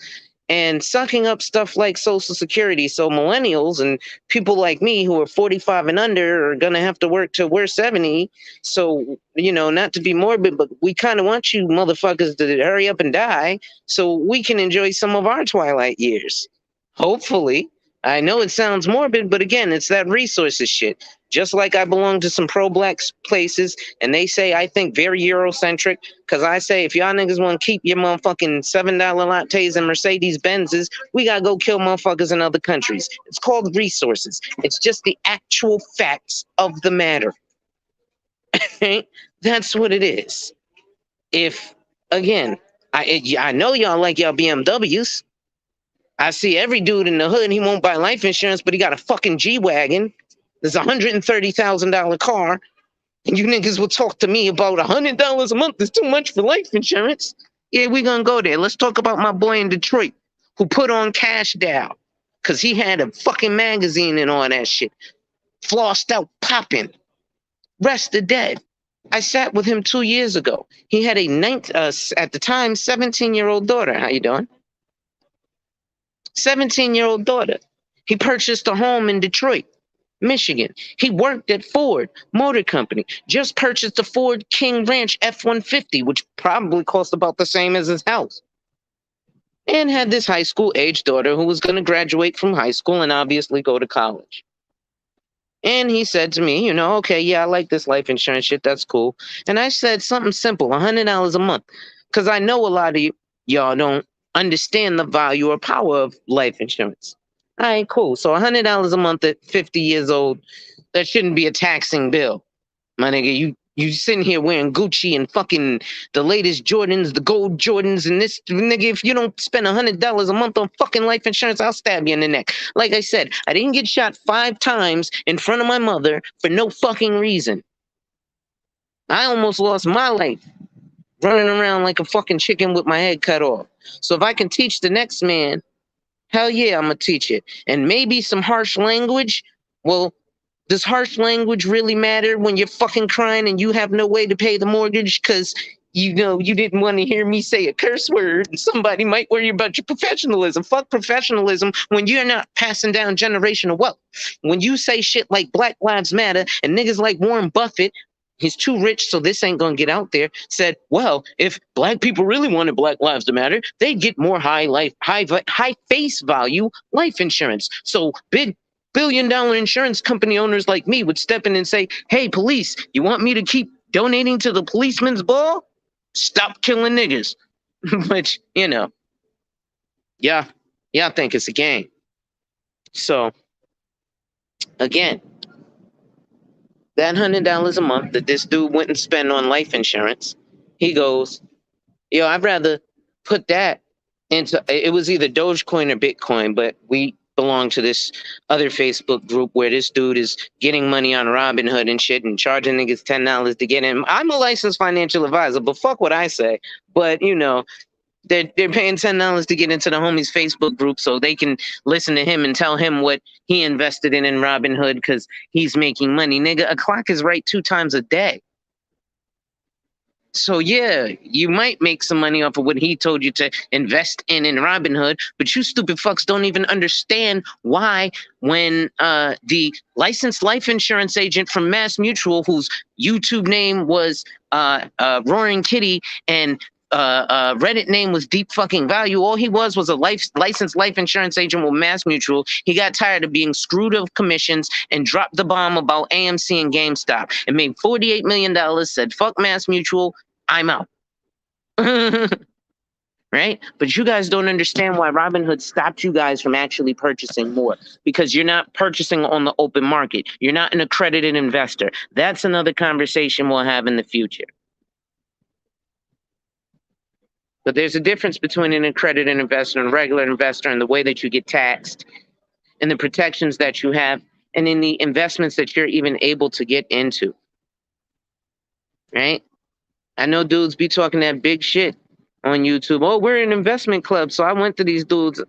and sucking up stuff like Social Security. So millennials and people like me who are 45 and under are going to have to work till we're 70. So, not to be morbid, but we kind of want you motherfuckers to hurry up and die so we can enjoy some of our twilight years. Hopefully. I know it sounds morbid, but again, it's that resources shit. Just like I belong to some pro-black places, and they say I think very Eurocentric, because I say if y'all niggas want to keep your motherfucking $7 lattes and Mercedes Benzes, we gotta go kill motherfuckers in other countries. It's called resources. It's just the actual facts of the matter. That's what it is. If again, I know y'all like y'all BMWs. I see every dude in the hood, he won't buy life insurance, but he got a fucking G-Wagon. There's a $130,000 car. And you niggas will talk to me about $100 a month is too much for life insurance. Yeah, we gonna go there. Let's talk about my boy in Detroit who put on Cash Dow because he had a fucking magazine and all that shit. Flossed out, popping. Rest of dead. I sat with him 2 years ago. He had a at the time 17-year-old daughter. How you doing? 17-year-old daughter. He purchased a home in Detroit, Michigan. He worked at Ford Motor Company. Just purchased a Ford King Ranch F-150, which probably cost about the same as his house. And had this high school age daughter who was going to graduate from high school and obviously go to college. And he said to me, okay, yeah, I like this life insurance shit. That's cool. And I said something simple, $100 a month. Because I know a lot of y'all don't understand the value or power of life insurance. All right, cool. So $100 a month at 50 years old, that shouldn't be a taxing bill. My nigga, you sitting here wearing Gucci and fucking the latest Jordans, the gold Jordans, and this nigga, if you don't spend $100 a month on fucking life insurance, I'll stab you in the neck. Like I said, I didn't get shot 5 times in front of my mother for no fucking reason. I almost lost my life running around like a fucking chicken with my head cut off. So if I can teach the next man, hell yeah, I'm gonna teach it. And maybe some harsh language, well, does harsh language really matter when you're fucking crying and you have no way to pay the mortgage because you didn't want to hear me say a curse word and somebody might worry about your professionalism? Fuck professionalism when you're not passing down generational wealth. When you say shit like Black Lives Matter and niggas like Warren Buffett, he's too rich, so this ain't gonna get out there, said, well, if black people really wanted Black Lives to matter, they'd get more high face value life insurance. So big billion-dollar insurance company owners like me would step in and say, hey, police, you want me to keep donating to the policeman's ball? Stop killing niggas. Which, yeah, I think it's a game. So, again, that $100 a month that this dude went and spent on life insurance, he goes, I'd rather put that into, it was either Dogecoin or Bitcoin, but we belong to this other Facebook group where this dude is getting money on Robinhood and shit and charging niggas $10 to get in. I'm a licensed financial advisor, but fuck what I say. But, they're paying $10 to get into the homie's Facebook group so they can listen to him and tell him what he invested in Robinhood because he's making money. Nigga, a clock is right 2 times a day. So yeah, you might make some money off of what he told you to invest in Robinhood, but you stupid fucks don't even understand why when the licensed life insurance agent from Mass Mutual, whose YouTube name was Roaring Kitty and Reddit name was Deep Fucking Value, all he was a licensed life insurance agent with Mass Mutual. He got tired of being screwed of commissions and dropped the bomb about AMC and GameStop and made $48 million, said, fuck Mass Mutual, I'm out. Right? But you guys don't understand why Robinhood stopped you guys from actually purchasing more, because you're not purchasing on the open market. You're not an accredited investor. That's another conversation we'll have in the future. But there's a difference between an accredited investor and a regular investor in the way that you get taxed and the protections that you have and in the investments that you're even able to get into. Right? I know dudes be talking that big shit on YouTube. Oh, we're an investment club. So I went to these dudes.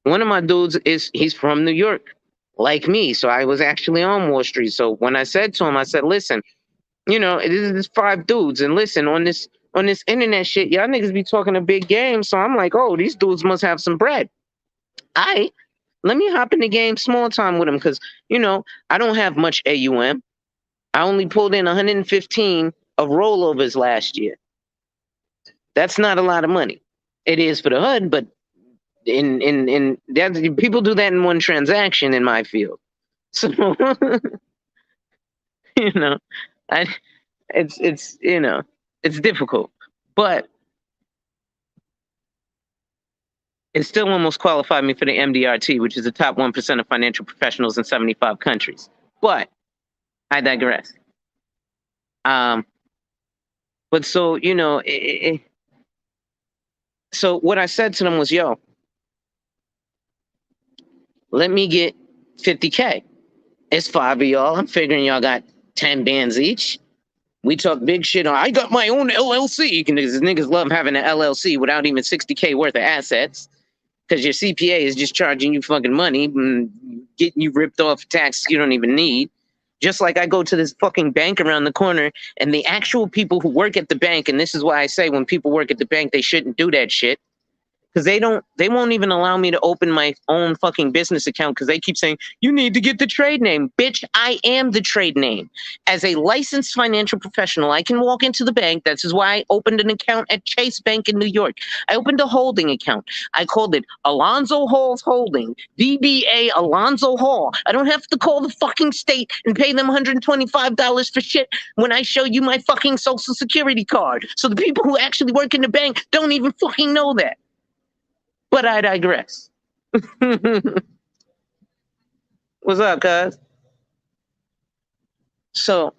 One of my dudes he's from New York, like me. So I was actually on Wall Street. So when I said to him, I said, listen, it is 5 dudes. And listen, on this internet shit, y'all niggas be talking a big game. So I'm like, oh, these dudes must have some bread. Let me hop in the game small time with them because, I don't have much AUM. I only pulled in 115 of rollovers last year. That's not a lot of money. It is for the HUD, but in that, people do that in one transaction in my field. So you know, I it's it's difficult, but it still almost qualified me for the MDRT, which is the top 1% of financial professionals in 75 countries. But I digress. But so so what I said to them was, yo, let me get 50K. It's 5 of y'all. I'm figuring y'all got 10 bands each. We talk big shit on, I got my own LLC. Because niggas love having an LLC without even 60K worth of assets. Because your CPA is just charging you fucking money and getting you ripped off taxes you don't even need. Just like I go to this fucking bank around the corner, and the actual people who work at the bank, and this is why I say when people work at the bank, they shouldn't do that shit. Because they won't even allow me to open my own fucking business account because they keep saying, you need to get the trade name. Bitch, I am the trade name. As a licensed financial professional, I can walk into the bank. This is why I opened an account at Chase Bank in New York. I opened a holding account. I called it Alonzo Hall's Holding, DBA Alonzo Hall. I don't have to call the fucking state and pay them $125 for shit when I show you my fucking social security card. So the people who actually work in the bank don't even fucking know that. But I digress. What's up, cuz? So,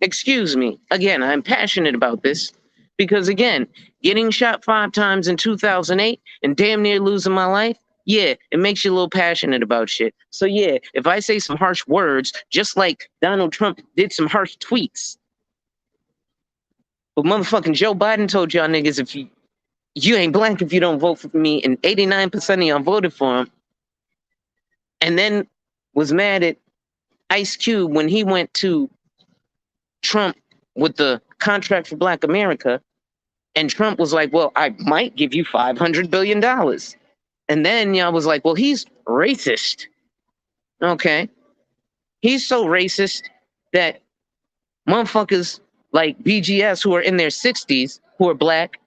excuse me. Again, I'm passionate about this because, again, getting shot 5 times in 2008 and damn near losing my life, yeah, it makes you a little passionate about shit. So, yeah, if I say some harsh words, just like Donald Trump did some harsh tweets, but motherfucking Joe Biden told y'all niggas, if you ain't black if you don't vote for me, and 89% of y'all voted for him, and then was mad at Ice Cube when he went to Trump with the contract for Black America, and Trump was like, well, I might give you $500 billion. And then y'all was like, well, he's racist. Okay. He's so racist that motherfuckers like BGS who are in their 60s, who are black,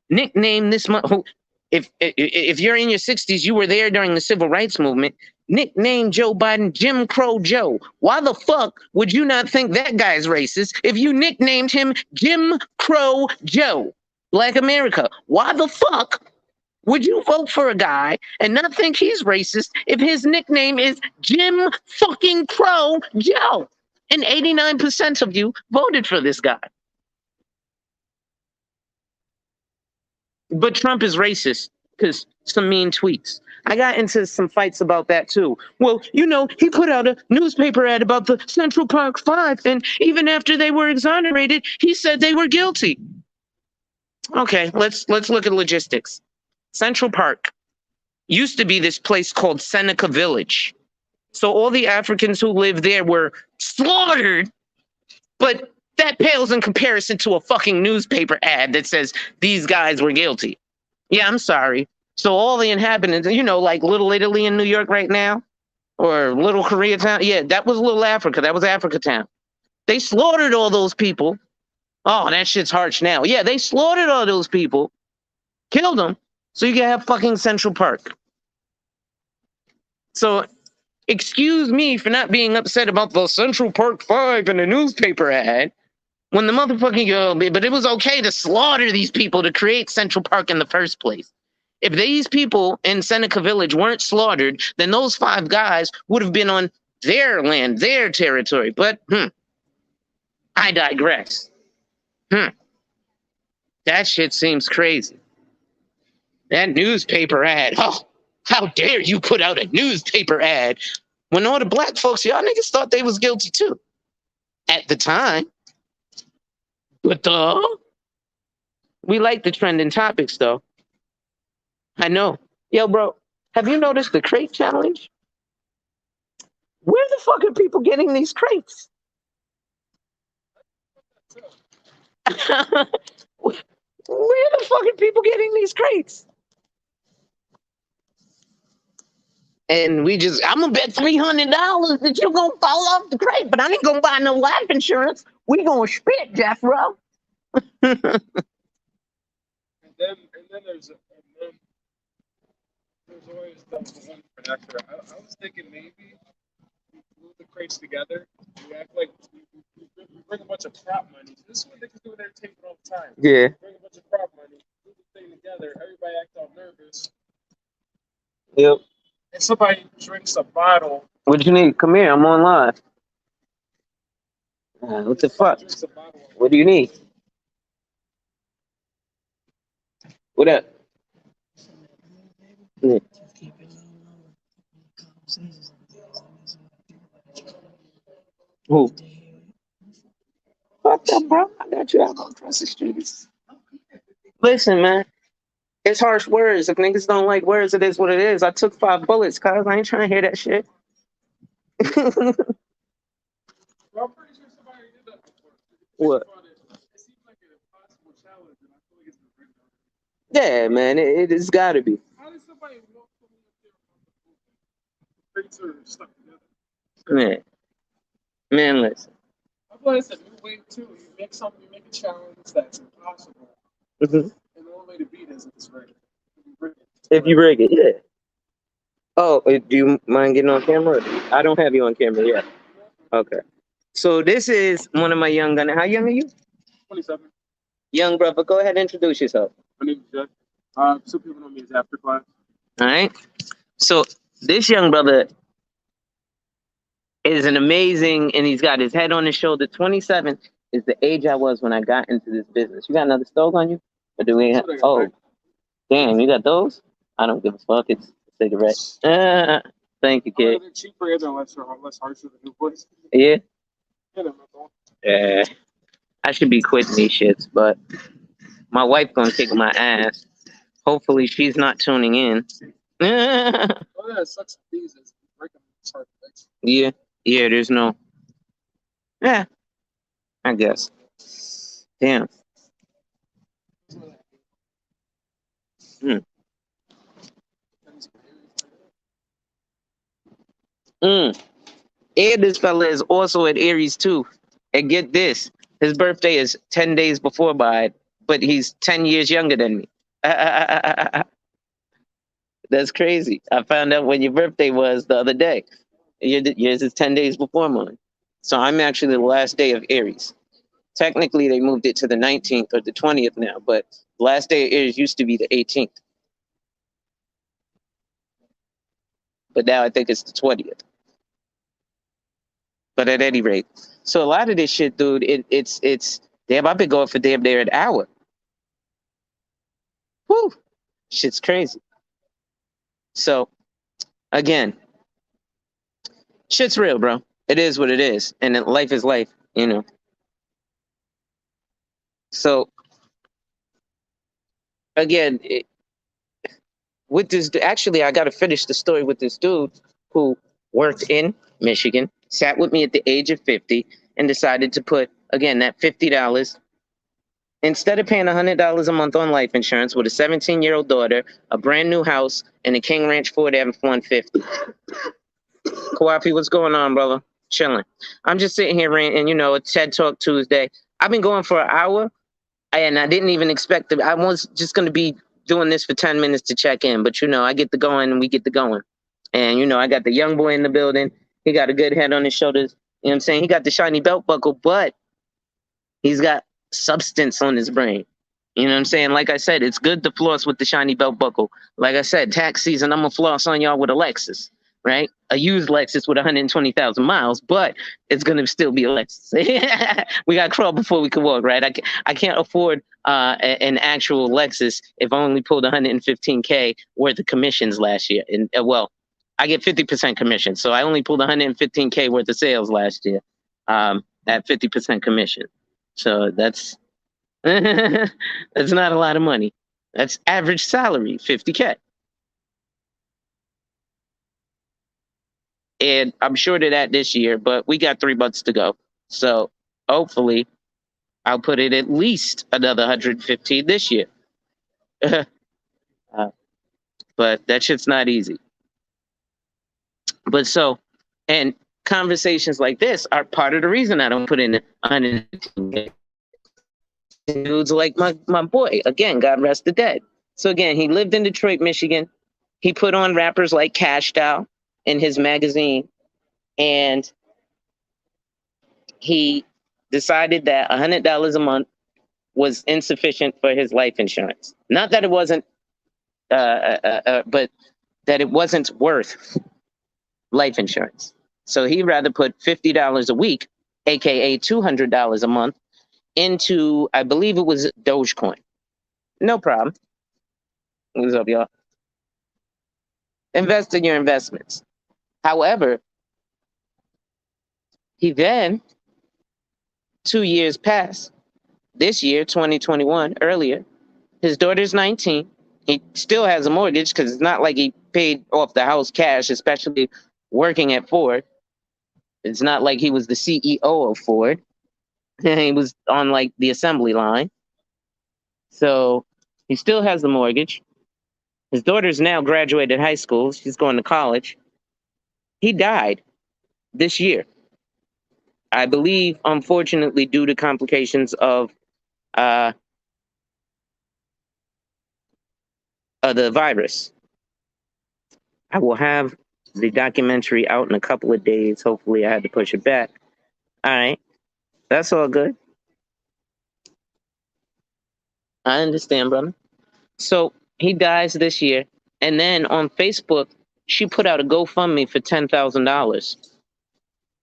nickname this if you're in your 60s, you were there during the civil rights movement, nickname Joe Biden Jim Crow Joe. Why the fuck would you not think that guy's racist if you nicknamed him Jim Crow Joe? Black America. Why the fuck would you vote for a guy and not think he's racist if his nickname is Jim fucking Crow Joe? And 89% of you voted for this guy. But Trump is racist because some mean tweets. I got into some fights about that too. Well, he put out a newspaper ad about the Central Park Five, and even after they were exonerated, he said they were guilty. Okay, let's look at logistics. Central Park used to be this place called Seneca Village. So all the Africans who lived there were slaughtered, but that pales in comparison to a fucking newspaper ad that says these guys were guilty. Yeah, I'm sorry. So all the inhabitants, like Little Italy in New York right now, or Little Koreatown, yeah, that was Little Africa. That was Africa Town. They slaughtered all those people. Oh, that shit's harsh now. Yeah, they slaughtered all those people, killed them, so you can have fucking Central Park. So excuse me for not being upset about the Central Park Five in a newspaper ad, when the motherfucking, but it was okay to slaughter these people to create Central Park in the first place. If these people in Seneca Village weren't slaughtered, then those 5 guys would have been on their land, their territory. But, I digress. That shit seems crazy. That newspaper ad. Oh, how dare you put out a newspaper ad when all the black folks, y'all niggas thought they was guilty too. At the time. But we like the trending topics though. I know. Yo, bro, have you noticed the crate challenge? Where the fuck are people getting these crates? Where the fuck are people getting these crates? And I'm gonna bet $300 that you're gonna fall off the crate, but I ain't gonna buy no life insurance. We gonna spit, Jeffro. and then there's There's always the one for nectar. I was thinking maybe we glue the crates together. We act like we bring a bunch of prop money. This is what they can do with their tape all the time. Yeah. Bring a bunch of prop money, glue the thing together. Everybody act all nervous. Yep. And somebody drinks a bottle. What you need? Come here. I'm on live. What the fuck? What do you need? What up? Yeah. Who? Fuck up, bro. I got you out across the streets. Listen, man. It's harsh words. If niggas don't like words, it is what it is. I took 5 bullets, cuz I ain't trying to hear that shit. Well, I'm pretty sure somebody did that before. What? It seems like an impossible challenge, and I feel like it's been written down. Yeah, man. It has got to be. How did somebody know something up there? Crates are stuck together. Man. Man, listen. I feel like it's a new way too. You make something, you make a challenge that's impossible. Mm-hmm. And the only way to beat it is if it's rigged. If you rig it, yeah. Oh, do you mind getting on camera? I don't have you on camera yet. Okay. So this is one of my young gunners. How young are you? 27. Young brother, go ahead and introduce yourself. My name is Jeff. Some people know me as After Class. All right. So this young brother is an amazing, and he's got his head on his shoulder. 27 is the age I was when I got into this business. You got another stove on you? Or do we have? Oh, damn, you got those? I don't give a fuck. It's a cigarette. Thank you, kid. They're cheaper and less harsh than the new boys. Yeah. Yeah, Yeah. I should be quitting these shits, but my wife gonna kick my ass. Hopefully she's not tuning in. Oh, yeah, it sucks. These is breaking hard to fix. Yeah. Yeah, there's no. Yeah. I guess. Damn. And this fella is also at Aries too. And get this, his birthday is 10 days before mine, but he's 10 years younger than me. That's crazy. I found out when your birthday was the other day. Yours is 10 days before mine. So I'm actually the last day of Aries. Technically, they moved it to the 19th or the 20th now, but the last day of Aries used to be the 18th. But now I think it's the 20th. But at any rate, so a lot of this shit, dude, it's damn, I've been going for damn near an hour. Whew. Shit's crazy. So again, shit's real, bro. It is what it is. And life is life, you know. So again, with this, actually, I got to finish the story with this dude who worked in Michigan, sat with me at the age of 50, and decided to put, again, that $50, instead of paying $100 a month on life insurance with a 17-year-old daughter, a brand new house, and a King Ranch Ford F-150. Kawapi, what's going on, brother? Chilling. I'm just sitting here ranting, you know, it's TED Talk Tuesday. I've been going for an hour, and I didn't even expect it. I was just going to be doing this for 10 minutes to check in, but, you know, I get the going and we get the going. And, you know, I got the young boy in the building. He got a good head on his shoulders. You know what I'm saying? He got the shiny belt buckle, but he's got substance on his brain. You know what I'm saying? Like I said, it's good to floss with the shiny belt buckle. Like I said, tax season, I'm going to floss on y'all with a Lexus, right? A used Lexus with 120,000 miles, but it's going to still be a Lexus. We got to crawl before we can walk, right? I can't afford an actual Lexus if I only pulled 115K worth of commissions last year. And well, I get 50% commission. So I only pulled 115K worth of sales last year at 50% commission. So that's that's not a lot of money. That's average salary, 50K. And I'm short of that this year, but we got 3 months to go. So hopefully I'll put it at least another 115 this year. But that shit's not easy. But so, and conversations like this are part of the reason I don't put in 115K. Dudes like my boy, again, God rest the dead. So again, he lived in Detroit, Michigan. he put on rappers like Cash Doll in his magazine, and he decided that $100 a month was insufficient for his life insurance. Not that it wasn't, but that it wasn't worth life insurance. So he'd rather put $50 a week, aka $200 a month, into, I believe it was Dogecoin. No problem. What's up, y'all? Invest in your investments. However, he then, 2 years passed. This year, 2021, earlier, his daughter's 19. He still has a mortgage because it's not like he paid off the house cash, especially working at Ford. It's not like he was the CEO of Ford. He was on like the assembly line. So he still has the mortgage. His daughter's now graduated high school. She's going to college. He died this year. I believe, unfortunately, due to complications of the virus. I will have the documentary out in a couple of days. Hopefully, I had to push it back. All right. That's all good. I understand, brother. So he dies this year. And then on Facebook, she put out a GoFundMe for $10,000.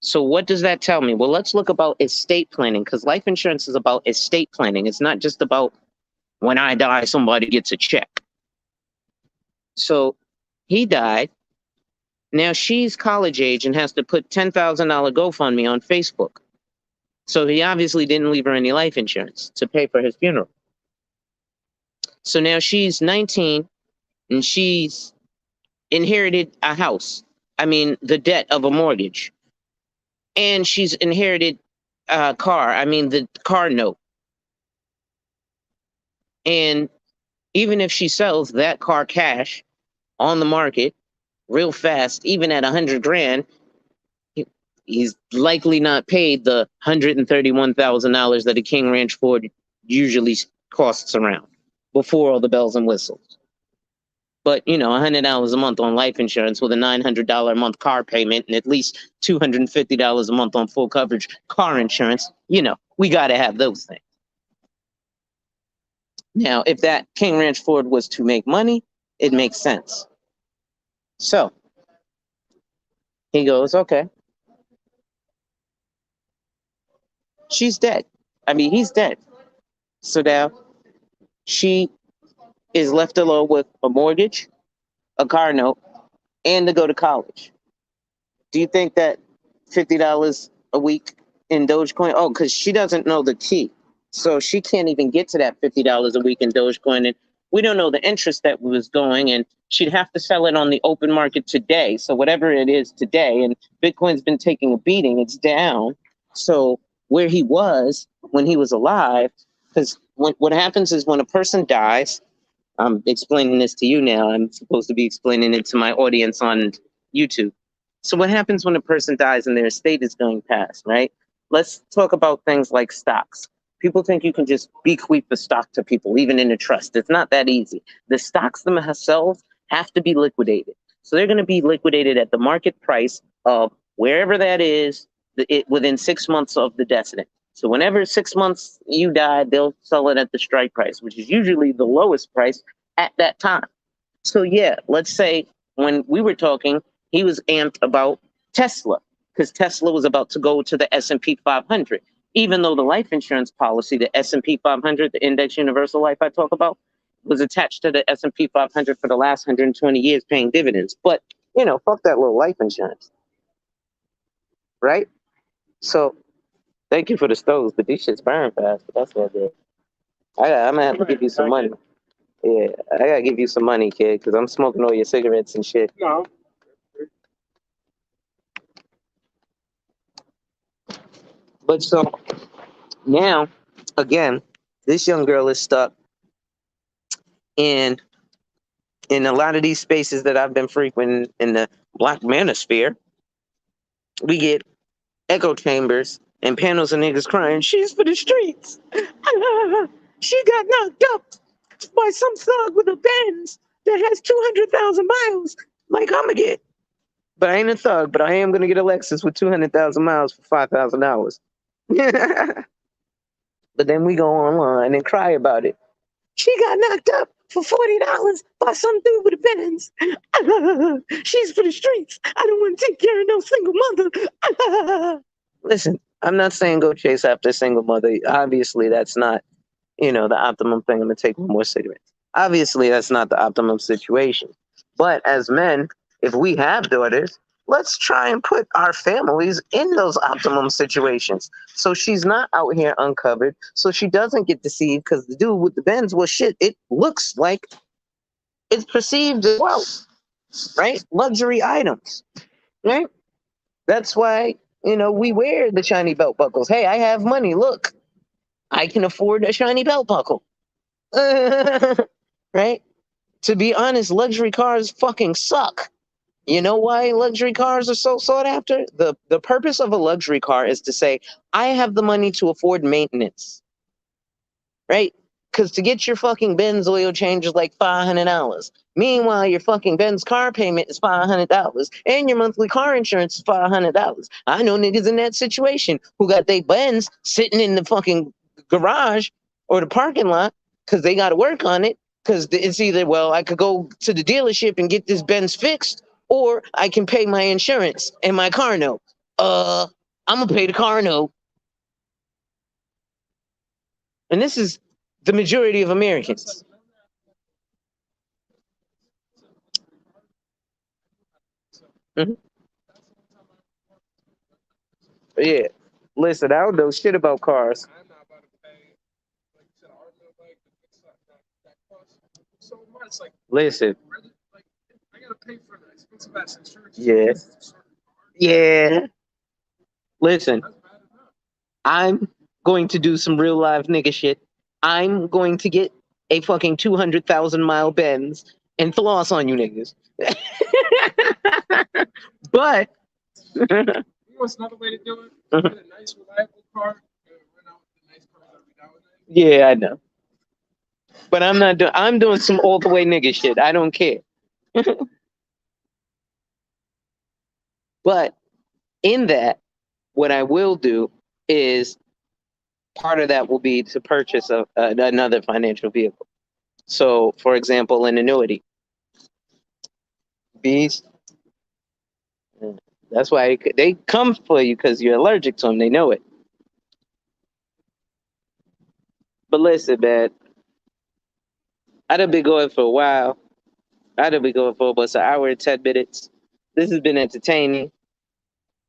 So what does that tell me? Well, let's look about estate planning, because life insurance is about estate planning. It's not just about when I die, somebody gets a check. So he died. Now she's college age and has to put $10,000 GoFundMe on Facebook. So he obviously didn't leave her any life insurance to pay for his funeral. So now she's 19 and she's inherited a house. I mean, the debt of a mortgage. And she's inherited a car. I mean, the car note. And even if she sells that car cash on the market real fast, even at 100 grand, he's likely not paid the $131,000 that a King Ranch Ford usually costs around before all the bells and whistles. But, you know, $100 a month on life insurance with a $900 a month car payment and at least $250 a month on full coverage car insurance, you know, we got to have those things. Now, if that King Ranch Ford was to make money, it makes sense. So he goes, okay. She's dead. I mean, he's dead. So now she is left alone with a mortgage, a car note, and to go to college. Do you think that $50 a week in Dogecoin? Oh, because she doesn't know the key. So she can't even get to that $50 a week in Dogecoin. And we don't know the interest that was going. And she'd have to sell it on the open market today. So whatever it is today, and Bitcoin's been taking a beating, it's down. So where he was when he was alive, because what happens is when a person dies, I'm explaining this to you now. I'm supposed to be explaining it to my audience on YouTube. So what happens when a person dies and their estate is going past, right? Let's talk about things like stocks. People think you can just bequeath the stock to people, even in a trust. It's not that easy. The stocks themselves have to be liquidated. So they're going to be liquidated at the market price of wherever that is within 6 months of the decedent. So whenever 6 months you die, they'll sell it at the strike price, which is usually the lowest price at that time. So yeah, let's say when we were talking, he was amped about Tesla because Tesla was about to go to the S&P 500. Even though the life insurance policy, the S&P 500, the index universal life I talk about, was attached to the S&P 500 for the last 120 years paying dividends. But, you know, fuck that little life insurance. Right? So thank you for the stoves, but these shits burn fast. But that's what it is. I'm going to have to give you some money. Yeah, I got to give you some money, kid, because I'm smoking all your cigarettes and shit. No. But so now, again, this young girl is stuck in a lot of these spaces that I've been frequenting in the Black manosphere. We get echo chambers and panels of niggas crying, "She's for the streets." She got knocked up by some thug with a Benz. that has 200,000 miles, like I'ma get. But I ain't a thug, but I am gonna get a Lexus with 200,000 miles for $5,000. But then we go online and cry about it. She got knocked up for $40 by some dude with a Benz. She's for the streets. I don't want to take care of no single mother. Listen, I'm not saying go chase after a single mother. Obviously, that's not, the optimum thing. I'm gonna take one more cigarette. Obviously, that's not the optimum situation. But as men, if we have daughters, let's try and put our families in those optimum situations. So she's not out here uncovered. So she doesn't get deceived because the dude with the Benz, well, shit, it looks like it's perceived as well, right? Luxury items, right? That's why, we wear the shiny belt buckles. Hey, I have money. Look, I can afford a shiny belt buckle. Right? To be honest, luxury cars fucking suck. You know why luxury cars are so sought after? The purpose of a luxury car is to say, I have the money to afford maintenance. Right? Because to get your fucking Benz oil change is like $500. Meanwhile, your fucking Benz car payment is $500, and your monthly car insurance is $500. I know niggas in that situation who got their Benz sitting in the fucking garage or the parking lot because they got to work on it. Because it's either, well, I could go to the dealership and get this Benz fixed, or I can pay my insurance and my car note. I'm gonna pay the car note. And this is the majority of Americans. Mhm. Yeah. Listen, I don't know shit about cars. I'm not about to pay, like you said, our bill, like to fix that costs so much. Like, Listen. really, like I gotta pay for the expensive ass insurance. Yeah. Yeah. Listen, That's bad enough. I'm going to do some real live nigga shit. I'm going to get a fucking 200,000 mile Benz and floss on you niggas. But You know what's another way to do it? Get a nice, reliable car and rent out the nice car every now and then. yeah, I know. But I'm not doing. I'm doing some all the way nigga shit. I don't care. But in that, what I will do is part of that will be to purchase another financial vehicle. So, for example, an annuity. Bees. That's why they come for you because you're allergic to them. They know it. But listen, man, I'd have been going for a while. I'd have been going for almost an hour and 10 minutes. This has been entertaining.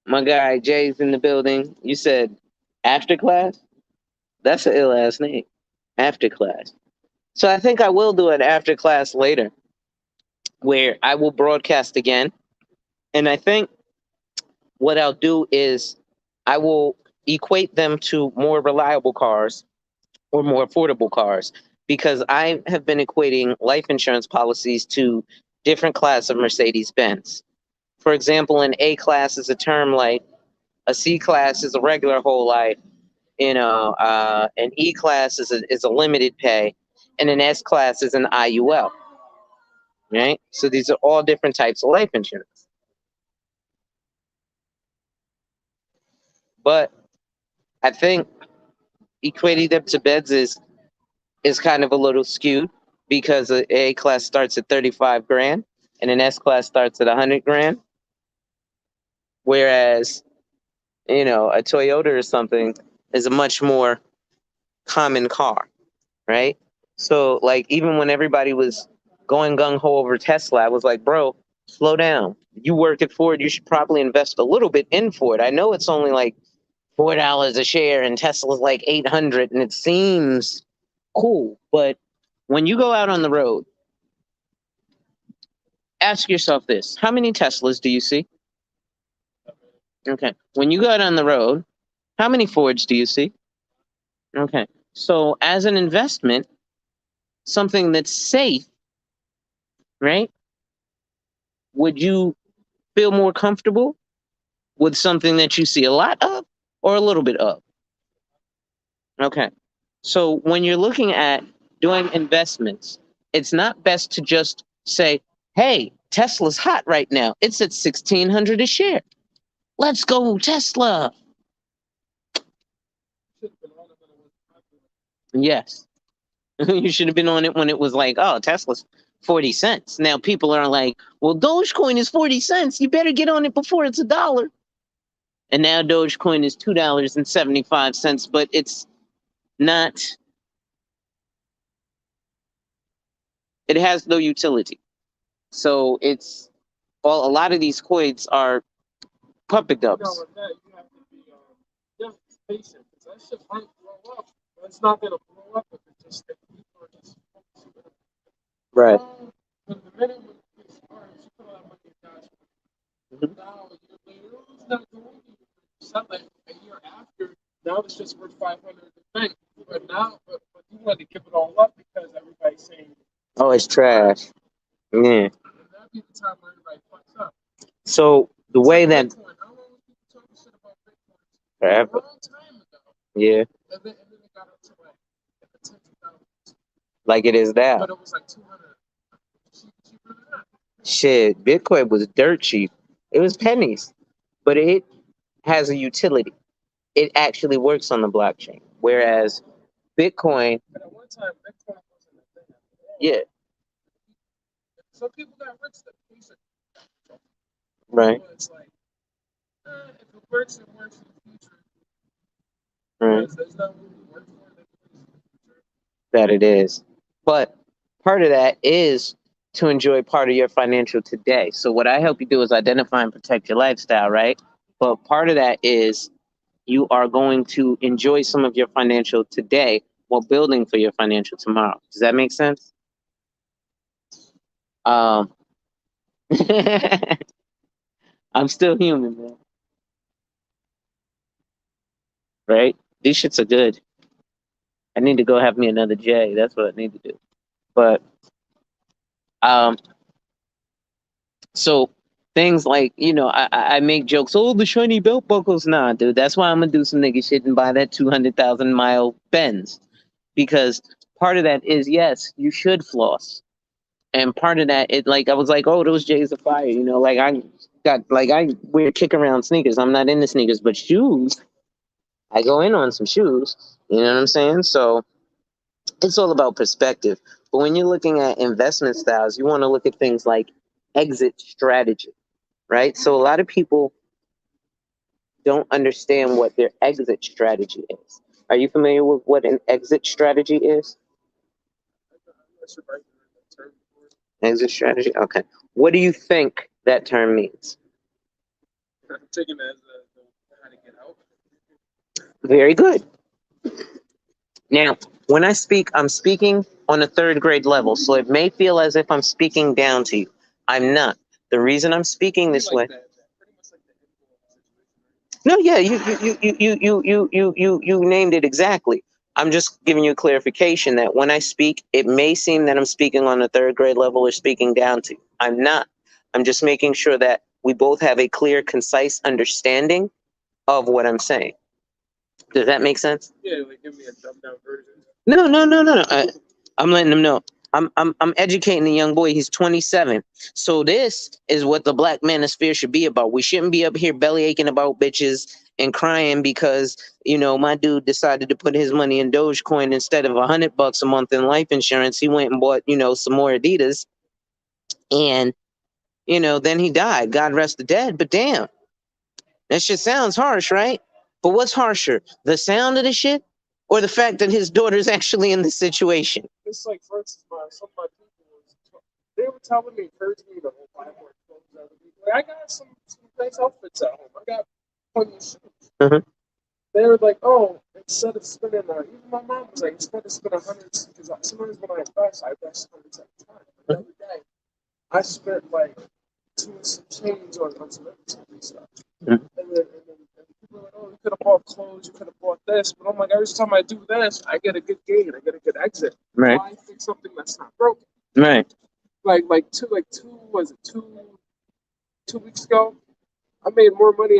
My guy Jay's in the building. You said after class? That's an ill ass name. After class. So I think I will do an after class later where I will broadcast again. And I think what I'll do is I will equate them to more reliable cars or more affordable cars because I have been equating life insurance policies to different class of Mercedes Benz. For example, an A class is a term life, a C class is a regular whole life, an E class is a limited pay, and an S class is an IUL. Right? So these are all different types of life insurance. But I think equating them to beds is kind of a little skewed because an A class starts at 35 grand and an S class starts at 100 grand. Whereas, a Toyota or something is a much more common car, right? So, like, even when everybody was going gung ho over Tesla, I was like, bro, slow down. You work at Ford, you should probably invest a little bit in Ford. I know it's only like $4 a share and Tesla's like 800 and it seems cool, but when you go out on the road, ask yourself this: how many Teslas do you see? Okay. When you go out on the road, how many Fords do you see? Okay. So as an investment, something that's safe, right? Would you feel more comfortable with something that you see a lot of or a little bit of? Okay. So when you're looking at doing investments, it's not best to just say, hey, Tesla's hot right now. It's at 1,600 a share. Let's go, Tesla. Yes. You should have been on it when it was like, oh, Tesla's 40 cents. Now people are like, well, Dogecoin is 40 cents. You better get on it before it's $1. And now Dogecoin is $2.75, but it's not, it has no utility. So it's a lot of these coins are puppet dubs. No, with that, you have to be patient, because that shit might blow up. But it's not going to blow up if it just if people are just focusing on it. Right. But the minute when it starts, you put all that money in cash. Now, a year later, it's not going to sell it a year after. Now it's just worth 500 in the bank. But now, but you want to give it all up because everybody's saying, oh, it's trash. Yeah. And that'd be the time where everybody fucks up. So the It's way like that Bitcoin. How long was people talking shit about Bitcoin? forever. A long time ago. Yeah. And then it got up to like the tens of thousands. Like it is now. But it was like 200. Cheaper than that. Shit, Bitcoin was dirt cheap. It was pennies, but it has a utility. It actually works on the blockchain. Whereas Bitcoin, But at one time, Bitcoin wasn't a thing. yeah, Some people got rich that piece of right, it's like, if it works, it works in the future. right, Because there's not really work for it, in the future. that it is. But part of that is to enjoy part of your financial today. So what I help you do is identify and protect your lifestyle, right? But part of that is you are going to enjoy some of your financial today while building for your financial tomorrow. Does that make sense? Um, I'm still human, man. Right? These shits are good. I need to go have me another J. That's what I need to do. But so things like, I make jokes, oh, the shiny belt buckles. Nah, dude, that's why I'm gonna do some nigga shit and buy that 200,000 mile Benz. Because part of that is, yes, you should floss. And part of that, I was like, oh, those J's are fire. I wear kick around sneakers. I'm not into sneakers, but shoes, I go in on some shoes. You know what I'm saying? So it's all about perspective. But when you're looking at investment styles, you want to look at things like exit strategy, right? So a lot of people don't understand what their exit strategy is. Are you familiar with what an exit strategy is? Exit strategy? Okay. What do you think that term means? I'm taking it as how to get out. Very good. Now, when I speak, I'm speaking on a third grade level, so it may feel as if I'm speaking down to you. I'm not. The reason I'm speaking this way. No, yeah, you named it exactly. I'm just giving you a clarification that when I speak, it may seem that I'm speaking on a third grade level or speaking down to you. I'm not. I'm just making sure that we both have a clear, concise understanding of what I'm saying. Does that make sense? Yeah, like give me a dumbed down version. No. I'm letting them know. I'm educating the young boy. He's 27. So this is what the Black Manosphere should be about. We shouldn't be up here belly aching about bitches and crying because my dude decided to put his money in Dogecoin instead of $100 a month in life insurance. He went and bought some more Adidas, and then he died. God rest the dead. But damn, that shit sounds harsh, right? But what's harsher, the sound of the shit or the fact that his daughter's actually in this situation? It's like, for instance, some of my people, they were telling me, encouraging me to buy more clothes. Like, I got some nice outfits at home. I got plenty of shoes. Mhm. They were like, oh, instead of spending, even my mom was like, instead of spending hundreds, because sometimes when I invest hundreds at a time. The other day, I spent like some change on some entertainment stuff. Mhm. And then people were like, oh, you could have bought clothes, you could have bought this. But I'm like, every time I do this, I get a good gain, I get a good exit. Right. Why fix something that's not broken? Right. Like two was it 2 weeks ago? I made more money.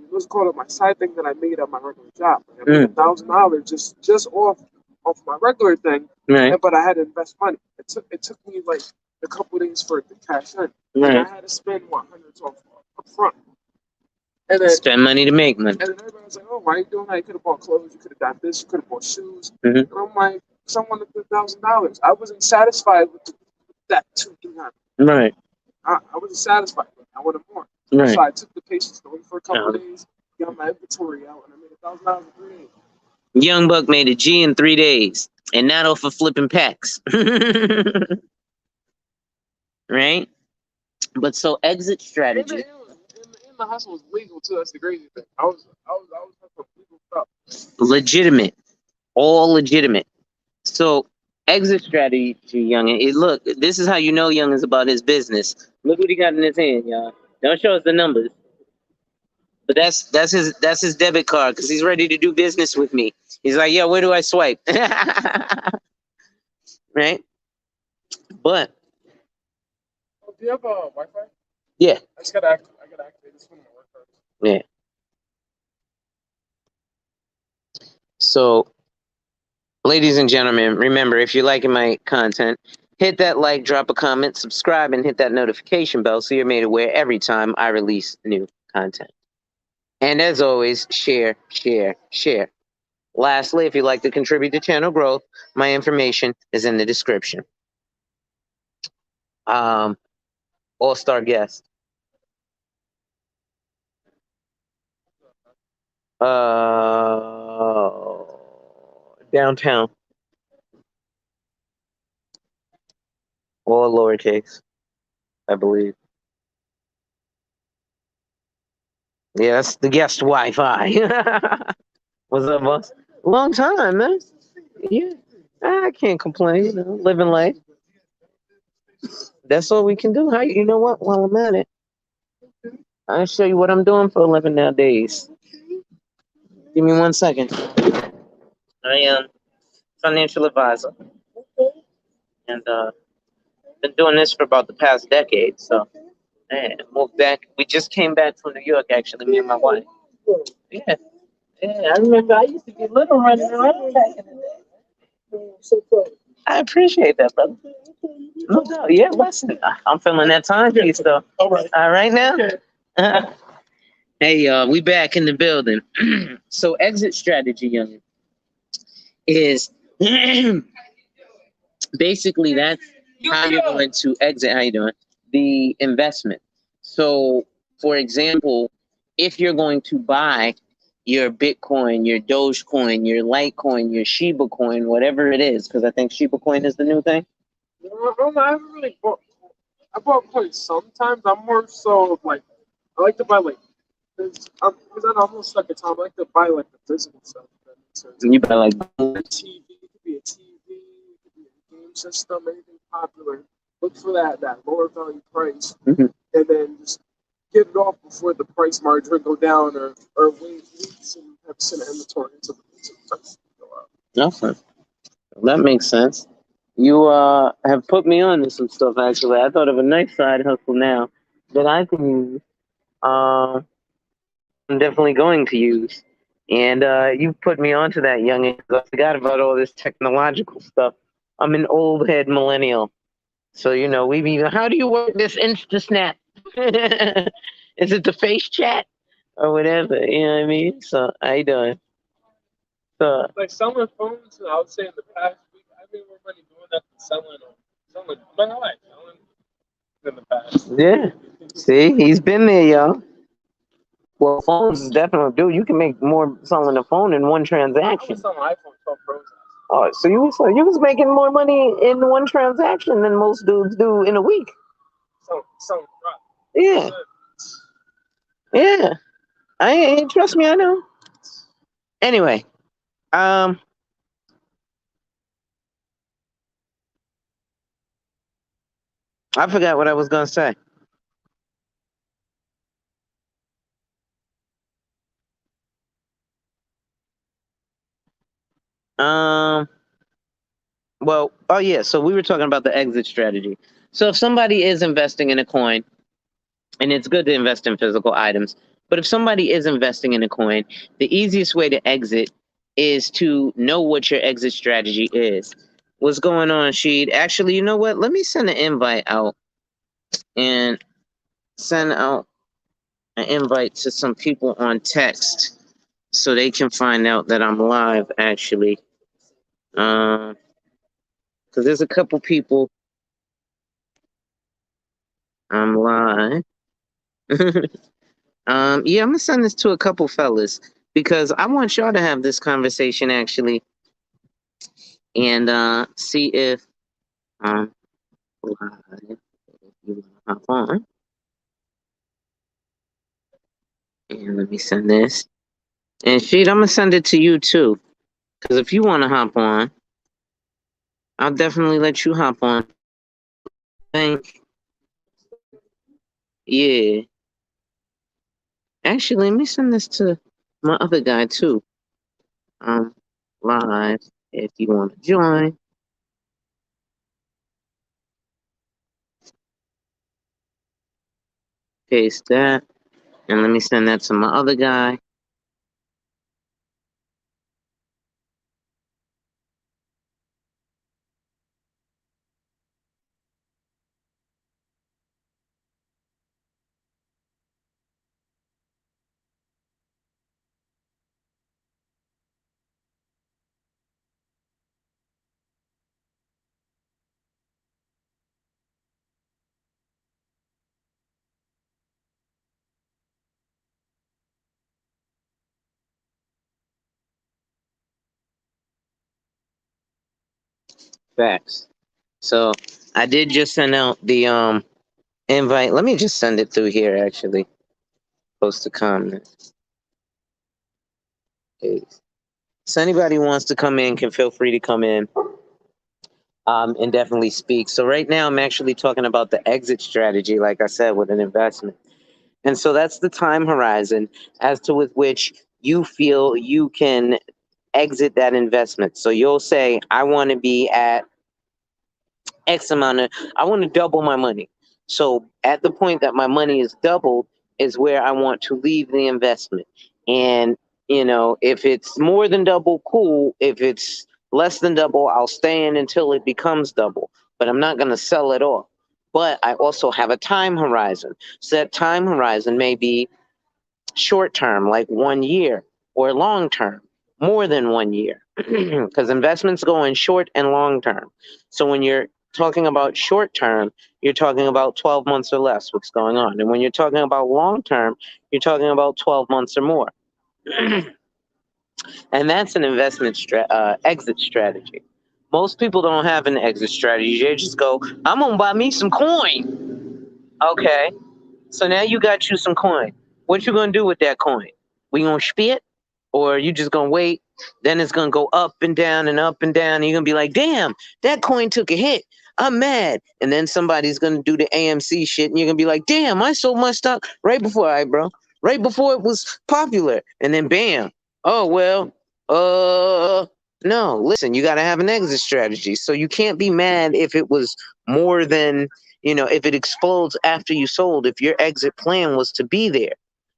What's called my side thing that I made on my regular job. Like I made $1,000 just off off my regular thing, Right. but I had to invest money. It took me like a couple days for it to cash in. Right. And I had to spend hundreds off up front. And then spend money to make money. And then everybody was like, "Oh, why are you doing that? You could have bought clothes. You could have done this. You could have bought shoes." Mm-hmm. And I'm like, "Cause I wanted $1,000. I wasn't satisfied with that $200-300. Right. I wasn't satisfied with it. I wanted more. Right. So I took the patience to wait for a couple of days, got my inventory out, and I made $1,000 in 3 days. Young Buck made a G in 3 days, and not off of flipping packs. Right? But so exit strategy. And the hustle was legal too. That's the crazy thing. I was for legal stuff. Legitimate. All legitimate. So exit strategy, Youngin. Look, this is how you know Young is about his business. Look what he got in his hand, y'all. Don't show us the numbers. But that's his debit card because he's ready to do business with me. He's like, yeah, where do I swipe? Right? But do you have Wi-Fi? Yeah. I gotta activate this one on my work card. Yeah. So, ladies and gentlemen, remember, if you're liking my content, hit that like, drop a comment, subscribe, and hit that notification bell so you're made aware every time I release new content. And as always, share, share, share. Lastly, if you'd like to contribute to channel growth, my information is in the description. All-star guest. Downtown. All lowercase, I believe. Yes, the guest Wi-Fi. What's up, boss? Long time, man. Yeah, I can't complain. You know, living life. That's all we can do. How you know what? While I'm at it, I'll show you what I'm doing for 11 nowadays. Give me 1 second. I am financial advisor, and been doing this for about the past decade. So, man, moved back. We just came back from New York, actually, me and my wife. Yeah, I remember I used to be little running around back in the day. I appreciate that, brother. No doubt. Yeah, listen, I'm feeling that time piece, though. All right now. Hey, we back in the building. So, exit strategy, young, is basically that's how you're going to exit. How you doing? The investment. So, for example, if you're going to buy your Bitcoin, your Dogecoin, your Litecoin, your Shiba coin, whatever it is, because I think Shiba coin is the new thing. I haven't really bought. I bought coins sometimes. I'm more so like I like to buy like because I'm almost stuck at time. I like to buy like the physical stuff. You buy like TV. It could be a TV. It could be a game system. Anything popular. Look for that lower value price, and then just get it off before the price margin go down, or wait weeks and have to send an inventory until the price go up. Okay, that makes sense. You have put me on to some stuff. Actually, I thought of a nice side hustle now that I can use. I'm definitely going to use, and you put me onto that, youngin'. I forgot about all this technological stuff. I'm an old head millennial, so you know we be. How do you work this InstaSnap? Is it the face chat or whatever? You know what I mean? So how you doing? So like selling phones, I would say in the past week, I made more money doing that than selling my life. Selling in the past. Yeah. See, he's been there, y'all. Well, phones is definitely, dude. You can make more selling a phone in one transaction. I was selling iPhone 12 Pros. Oh, so you was making more money in one transaction than most dudes do in a week. So yeah. Yeah. Trust me, I know. Anyway, I forgot what I was gonna say. Well, oh yeah, so we were talking about the exit strategy. So if somebody is investing in a coin, and it's good to invest in physical items, but if somebody is investing in a coin, the easiest way to exit is to know what your exit strategy is. What's going on, Sheed? Actually, you know what? Let me send an invite out and send out an invite to some people on text so they can find out that I'm live, actually. Because there's a couple people I'm live. Yeah, I'm gonna send this to a couple fellas because I want y'all to have this conversation actually and see if live, if you wanna hop on. And let me send this. And Sheet, I'm gonna send it to you too. Because if you wanna hop on, I'll definitely let you hop on. Thank yeah. Actually, let me send this to my other guy too. Live if you want to join. Paste that. And let me send that to my other guy. Facts. So I did just send out the invite. Let me just send it through here actually. Post a comment. Okay. So anybody who wants to come in can feel free to come in and definitely speak. So right now I'm actually talking about the exit strategy, like I said, with an investment. And so that's the time horizon as to with which you feel you can exit that investment. So you'll say, I want to be at X amount of, I want to double my money. So at the point that my money is doubled is where I want to leave the investment. And, you know, if it's more than double, cool. If it's less than double, I'll stay in until it becomes double. But I'm not going to sell it off. But I also have a time horizon. So that time horizon may be short term, like 1 year, or long term, more than 1 year, because investments go in short and long term. So when you're talking about short term, you're talking about 12 months or less, what's going on. And when you're talking about long term, you're talking about 12 months or more. And that's an exit strategy. Most people don't have an exit strategy. They just go, I'm going to buy me some coin. Okay. So now you got you some coin. What you gonna do with that coin? We gonna spit, or you just gonna wait? Then it's gonna go up and down and up and down. And you're gonna be like, damn, that coin took a hit. I'm mad. And then somebody's gonna do the AMC shit, and you're gonna be like, damn, I sold my stock right before, all right, bro, right before it was popular. And then bam, oh well, no. Listen, you gotta have an exit strategy. So you can't be mad if it was more than, you know, if it explodes after you sold, if your exit plan was to be there,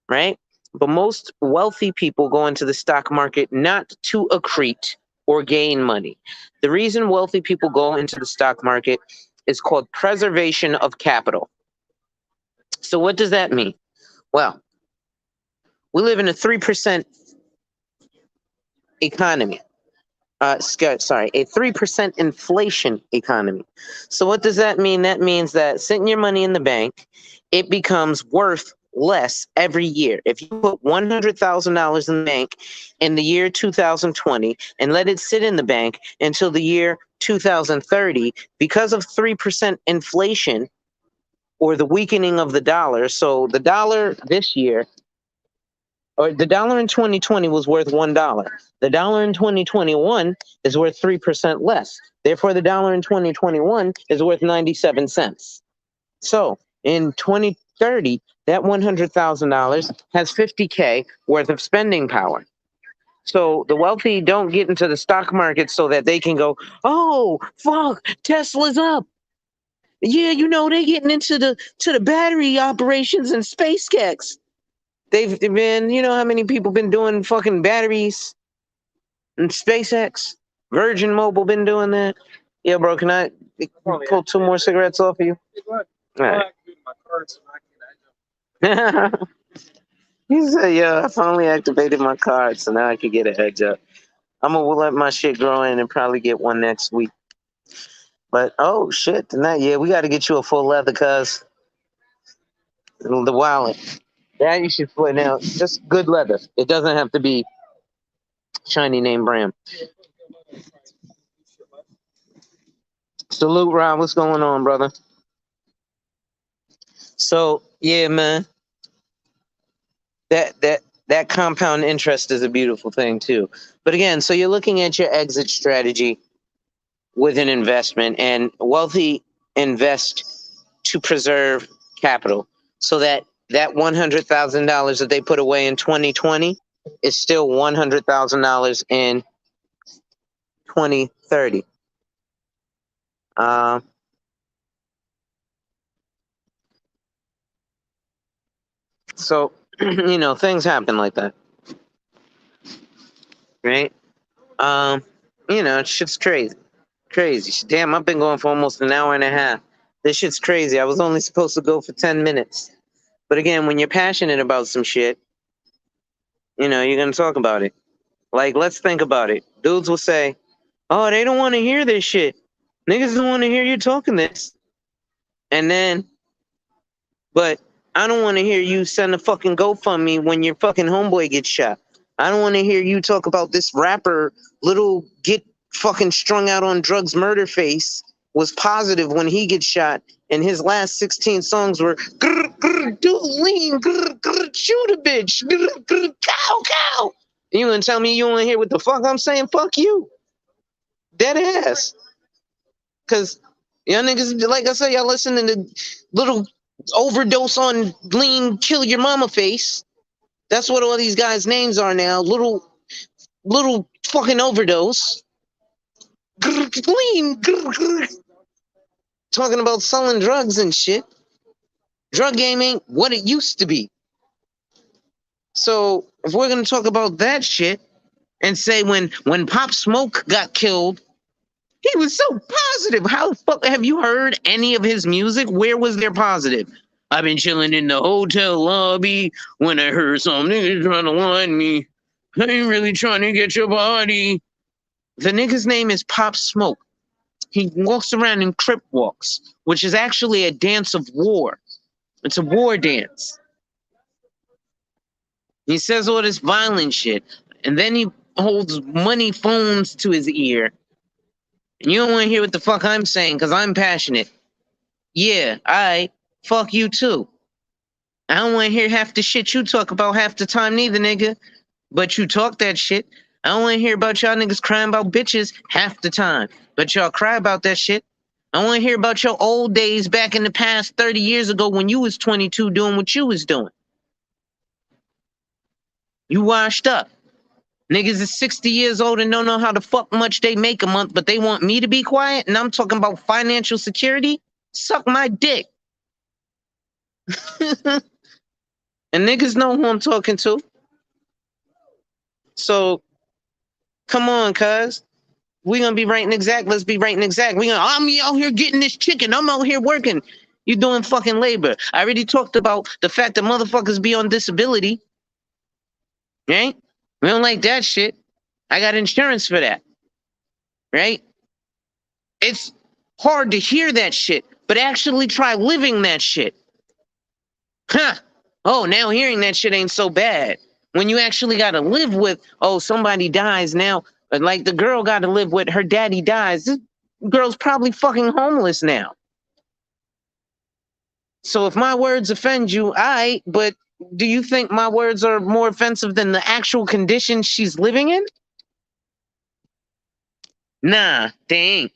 right? But most wealthy people go into the stock market not to accrete or gain money. The reason wealthy people go into the stock market is called preservation of capital. So what does that mean? Well, we live in a 3% economy. A 3% inflation economy. So what does that mean? That means that sitting your money in the bank, it becomes worth less every year. If you put $100,000 in the bank in the year 2020 and let it sit in the bank until the year 2030, because of 3% inflation or the weakening of the dollar. So the dollar this year, or the dollar in 2020 was worth $1. The dollar in 2021 is worth 3% less. Therefore, the dollar in 2021 is worth 97 cents. So in 2030, that $100,000 has 50K worth of spending power. So the wealthy don't get into the stock market so that they can go, oh, fuck, Tesla's up. Yeah, you know, they're getting into the battery operations and SpaceX. They've been, you know how many people been doing fucking batteries? And SpaceX, Virgin Mobile been doing that. Yeah, bro, can I pull 2 more cigarettes off of you? All right. He said, yeah, I finally activated my card, so now I can get a heads up. I'm gonna let my shit grow in and probably get one next week. But oh shit, tonight, yeah, we gotta get you a full leather, cuz the wallet. That you should put now. Just good leather. It doesn't have to be shiny name brand. Salute, Rob. What's going on, brother? So yeah, man. That compound interest is a beautiful thing too. But again, so you're looking at your exit strategy with an investment, and wealthy invest to preserve capital so that $100,000 that they put away in 2020 is still $100,000 in 2030. So things happen like that, right? Shit's crazy. Damn, I've been going for almost an hour and a half. This shit's crazy. I was only supposed to go for 10 minutes. But again, when you're passionate about some shit, you're going to talk about it. Like, let's think about it. Dudes will say, oh, they don't want to hear this shit. Niggas don't want to hear you talking this. And then, but I don't want to hear you send a fucking GoFundMe when your fucking homeboy gets shot. I don't want to hear you talk about this rapper, little get fucking strung out on drugs murder face was positive when he gets shot, and his last 16 songs were grr, grr, do lean, grr, grr, shoot a bitch, grr, grr, cow, cow. And you gonna tell me you want to hear what the fuck I'm saying? Fuck you. Dead ass. Cause y'all niggas, like I said, y'all listening to little overdose on lean, kill your mama face. That's what all these guys' names are now. Little fucking overdose. Lean. Talking about selling drugs and shit. Drug game ain't what it used to be. So if we're gonna talk about that shit and say when Pop Smoke got killed, he was so positive. How the fuck have you heard any of his music? Where was there positive? I've been chilling in the hotel lobby when I heard some niggas trying to line me. I ain't really trying to get your body. The nigga's name is Pop Smoke. He walks around in crip walks, which is actually a dance of war. It's a war dance. He says all this violent shit, and then he holds money phones to his ear. And you don't want to hear what the fuck I'm saying because I'm passionate. Yeah, fuck you too. I don't want to hear half the shit you talk about half the time neither, nigga. But you talk that shit. I don't want to hear about y'all niggas crying about bitches half the time. But y'all cry about that shit. I want to hear about your old days back in the past 30 years ago when you was 22 doing what you was doing. You washed up. Niggas is 60 years old and don't know how the fuck much they make a month, but they want me to be quiet, and I'm talking about financial security? Suck my dick. And niggas know who I'm talking to. So, come on, cuz. We gonna be writing exact. Let's be writing exact. I'm out here getting this chicken. I'm out here working. You doing fucking labor. I already talked about the fact that motherfuckers be on disability. Right? We don't like that shit. I got insurance for that. Right? It's hard to hear that shit, but actually try living that shit. Huh. Oh, now hearing that shit ain't so bad. When you actually got to live with, oh, somebody dies now. Like the girl got to live with her daddy dies. This girl's probably fucking homeless now. So if my words offend you, but do you think my words are more offensive than the actual condition she's living in? Nah, they ain't.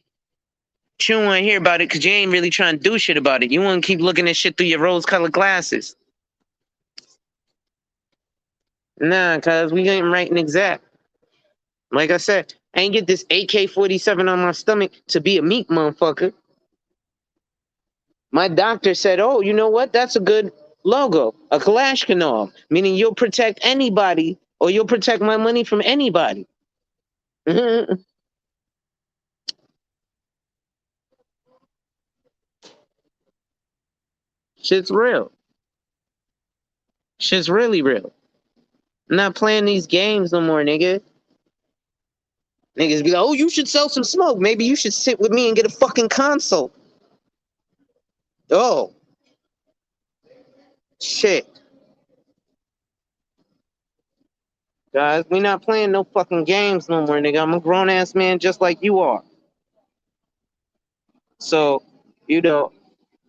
You don't want to hear about it because you ain't really trying to do shit about it. You want to keep looking at shit through your rose-colored glasses. Nah, cuz we ain't writing exact. Like I said, I ain't get this AK-47 on my stomach to be a meat motherfucker. My doctor said, oh, you know what? That's a good logo, a Kalashnikov, meaning you'll protect anybody or you'll protect my money from anybody. Shit's real. Shit's really real. I'm not playing these games no more, nigga. Niggas be like, oh, you should sell some smoke. Maybe you should sit with me and get a fucking console. Oh, shit. Guys, we not playing no fucking games no more, nigga. I'm a grown ass man just like you are. So, you know,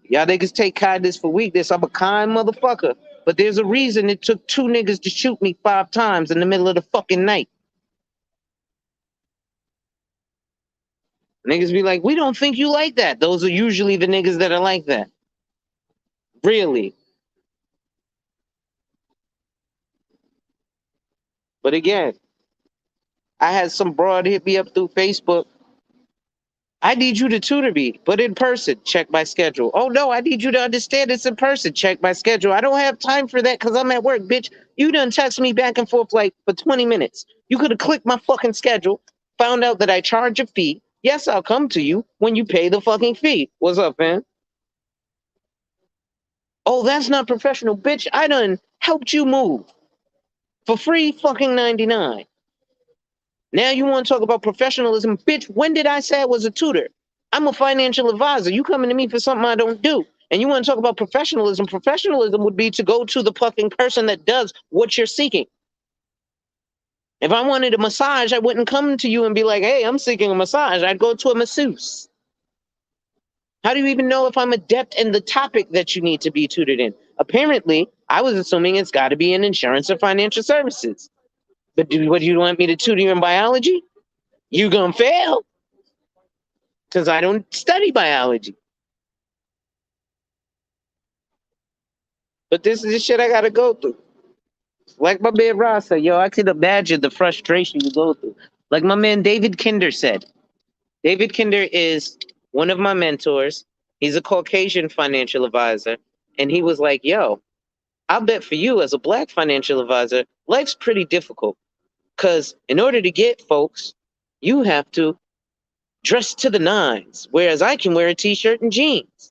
y'all niggas take kindness for weakness. I'm a kind motherfucker. But there's a reason it took 2 niggas to shoot me 5 times in the middle of the fucking night. Niggas be like, we don't think you like that. Those are usually the niggas that are like that. Really. But again, I had some broad hit me up through Facebook. I need you to tutor me, but in person, check my schedule. Oh no, I need you to understand it's in person, check my schedule. I don't have time for that because I'm at work, bitch. You done text me back and forth like for 20 minutes. You could have clicked my fucking schedule, found out that I charge a fee. Yes, I'll come to you when you pay the fucking fee. What's up, man? Oh, that's not professional, bitch. I done helped you move for free fucking 99. Now you want to talk about professionalism? Bitch, when did I say I was a tutor? I'm a financial advisor. You coming to me for something I don't do. And you want to talk about professionalism? Professionalism would be to go to the fucking person that does what you're seeking. If I wanted a massage, I wouldn't come to you and be like, hey, I'm seeking a massage. I'd go to a masseuse. How do you even know if I'm adept in the topic that you need to be tutored in? Apparently, I was assuming it's got to be in insurance or financial services. But what do you want me to tutor you in biology? You gonna fail because I don't study biology. But this is the shit I gotta go through. Like my man Ross said, yo, I can imagine the frustration you go through. Like my man David Kinder said. David Kinder is one of my mentors. He's a Caucasian financial advisor. And he was like, yo, I'll bet for you as a black financial advisor, life's pretty difficult. Because in order to get folks, you have to dress to the nines, whereas I can wear a t-shirt and jeans.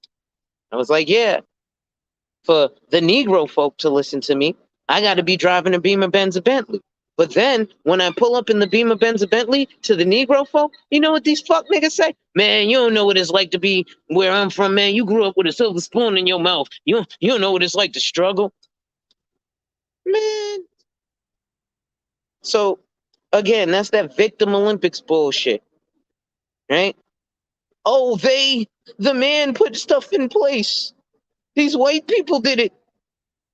I was like, yeah, for the Negro folk to listen to me, I got to be driving a Beamer Benz or Bentley. But then when I pull up in the Beamer Benz or Bentley to the Negro folk, you know what these fuck niggas say? Man, you don't know what it's like to be where I'm from, man. You grew up with a silver spoon in your mouth. You don't know what it's like to struggle. Man. So, again, that's that victim Olympics bullshit, right? Oh, the man put stuff in place. These white people did it.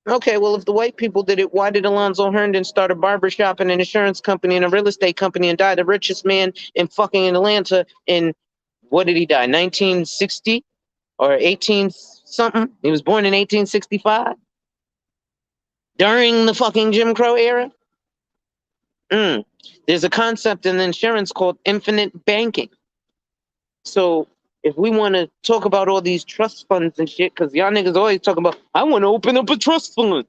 Okay, well, if the white people did it, why did Alonzo Herndon start a barbershop and an insurance company and a real estate company and die the richest man in fucking Atlanta in, what did he die, 1960 or 18 something? He was born in 1865 during the fucking Jim Crow era. There's a concept in insurance called infinite banking. So if we want to talk about all these trust funds and shit, because y'all niggas always talking about, I want to open up a trust fund.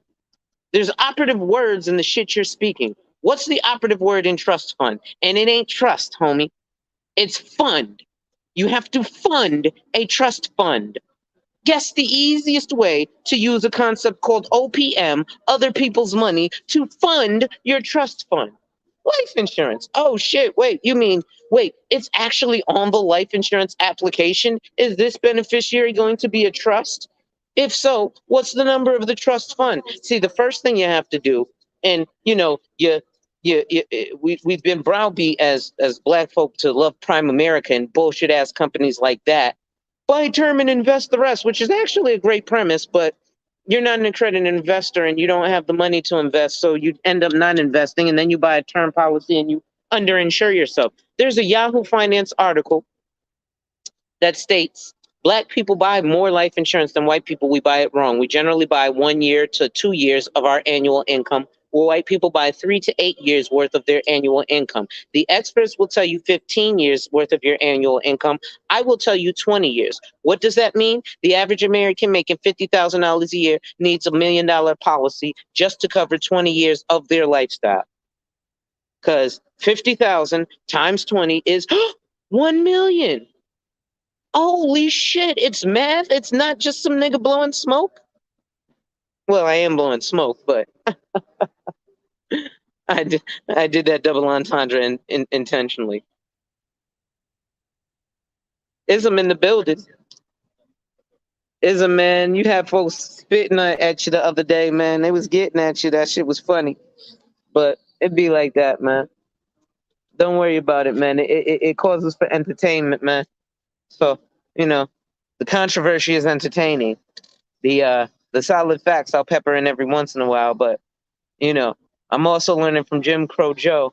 There's operative words in the shit you're speaking. What's the operative word in trust fund? And it ain't trust, homie. It's fund. You have to fund a trust fund. Guess the easiest way to use a concept called OPM, other people's money, to fund your trust fund. Life insurance. Oh shit, wait, it's actually on the life insurance application. Is this beneficiary going to be a trust? If so, what's the number of the trust fund? See, the first thing you have to do, and we've been browbeat as black folk to love Prime America and bullshit ass companies like that. Buy term and invest the rest, which is actually a great premise, but you're not an accredited investor and you don't have the money to invest, so you end up not investing, and then you buy a term policy and you underinsure yourself. There's a Yahoo Finance article that states black people buy more life insurance than white people. We buy it wrong. We generally buy 1 year to 2 years of our annual income, where white people buy 3 to 8 years worth of their annual income. The experts will tell you 15 years worth of your annual income. I will tell you 20 years. What does that mean? The average American making $50,000 a year needs $1 million policy just to cover 20 years of their lifestyle. Because 50,000 times 20 is 1 million. Holy shit, it's math. It's not just some nigga blowing smoke. Well, I am blowing smoke, but I did that double entendre intentionally. Ism in the building. Ism, man, you had folks spitting at you the other day, man. They was getting at you. That shit was funny. But it be like that, man. Don't worry about it, man. It causes for entertainment, man. So, the controversy is entertaining. The solid facts I'll pepper in every once in a while, but I'm also learning from Jim Crow Joe.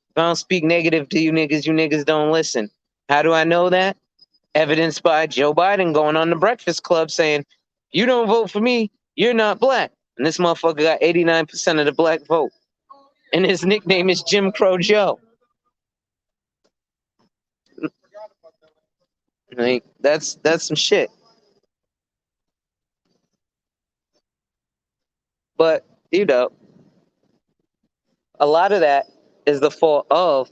If I don't speak negative to you niggas don't listen. How do I know that? Evidenced by Joe Biden going on the Breakfast Club saying, "You don't vote for me, you're not black." And this motherfucker got 89% of the black vote. And his nickname is Jim Crow Joe. Like, that's some shit. But, a lot of that is the fault of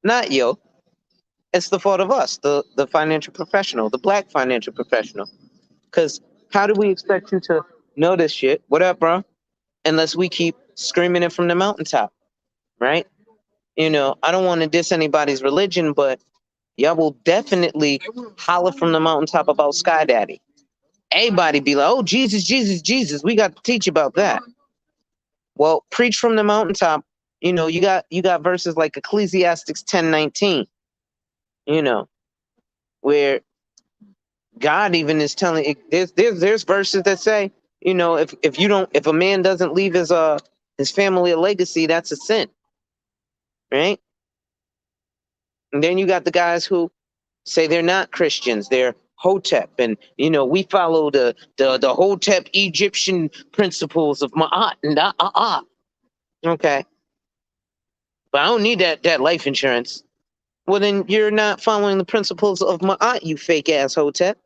not you. It's the fault of us, the financial professional, the black financial professional. Because how do we expect you to know this shit? What up, bro? Unless we keep screaming it from the mountaintop, right? I don't want to diss anybody's religion, but y'all will definitely holler from the mountaintop about Sky Daddy. Everybody be like, "Oh, Jesus, Jesus, Jesus." We got to teach about that. Well, preach from the mountaintop. You got verses like Ecclesiastes 10:19. Where God even is telling. There's verses that say, if a man doesn't leave his family a legacy, that's a sin, right? And then you got the guys who say they're not Christians, they're Hotep, and we follow the Hotep Egyptian principles of Ma'at and Okay, but I don't need that life insurance. Well, then you're not following the principles of Ma'at, you fake ass Hotep.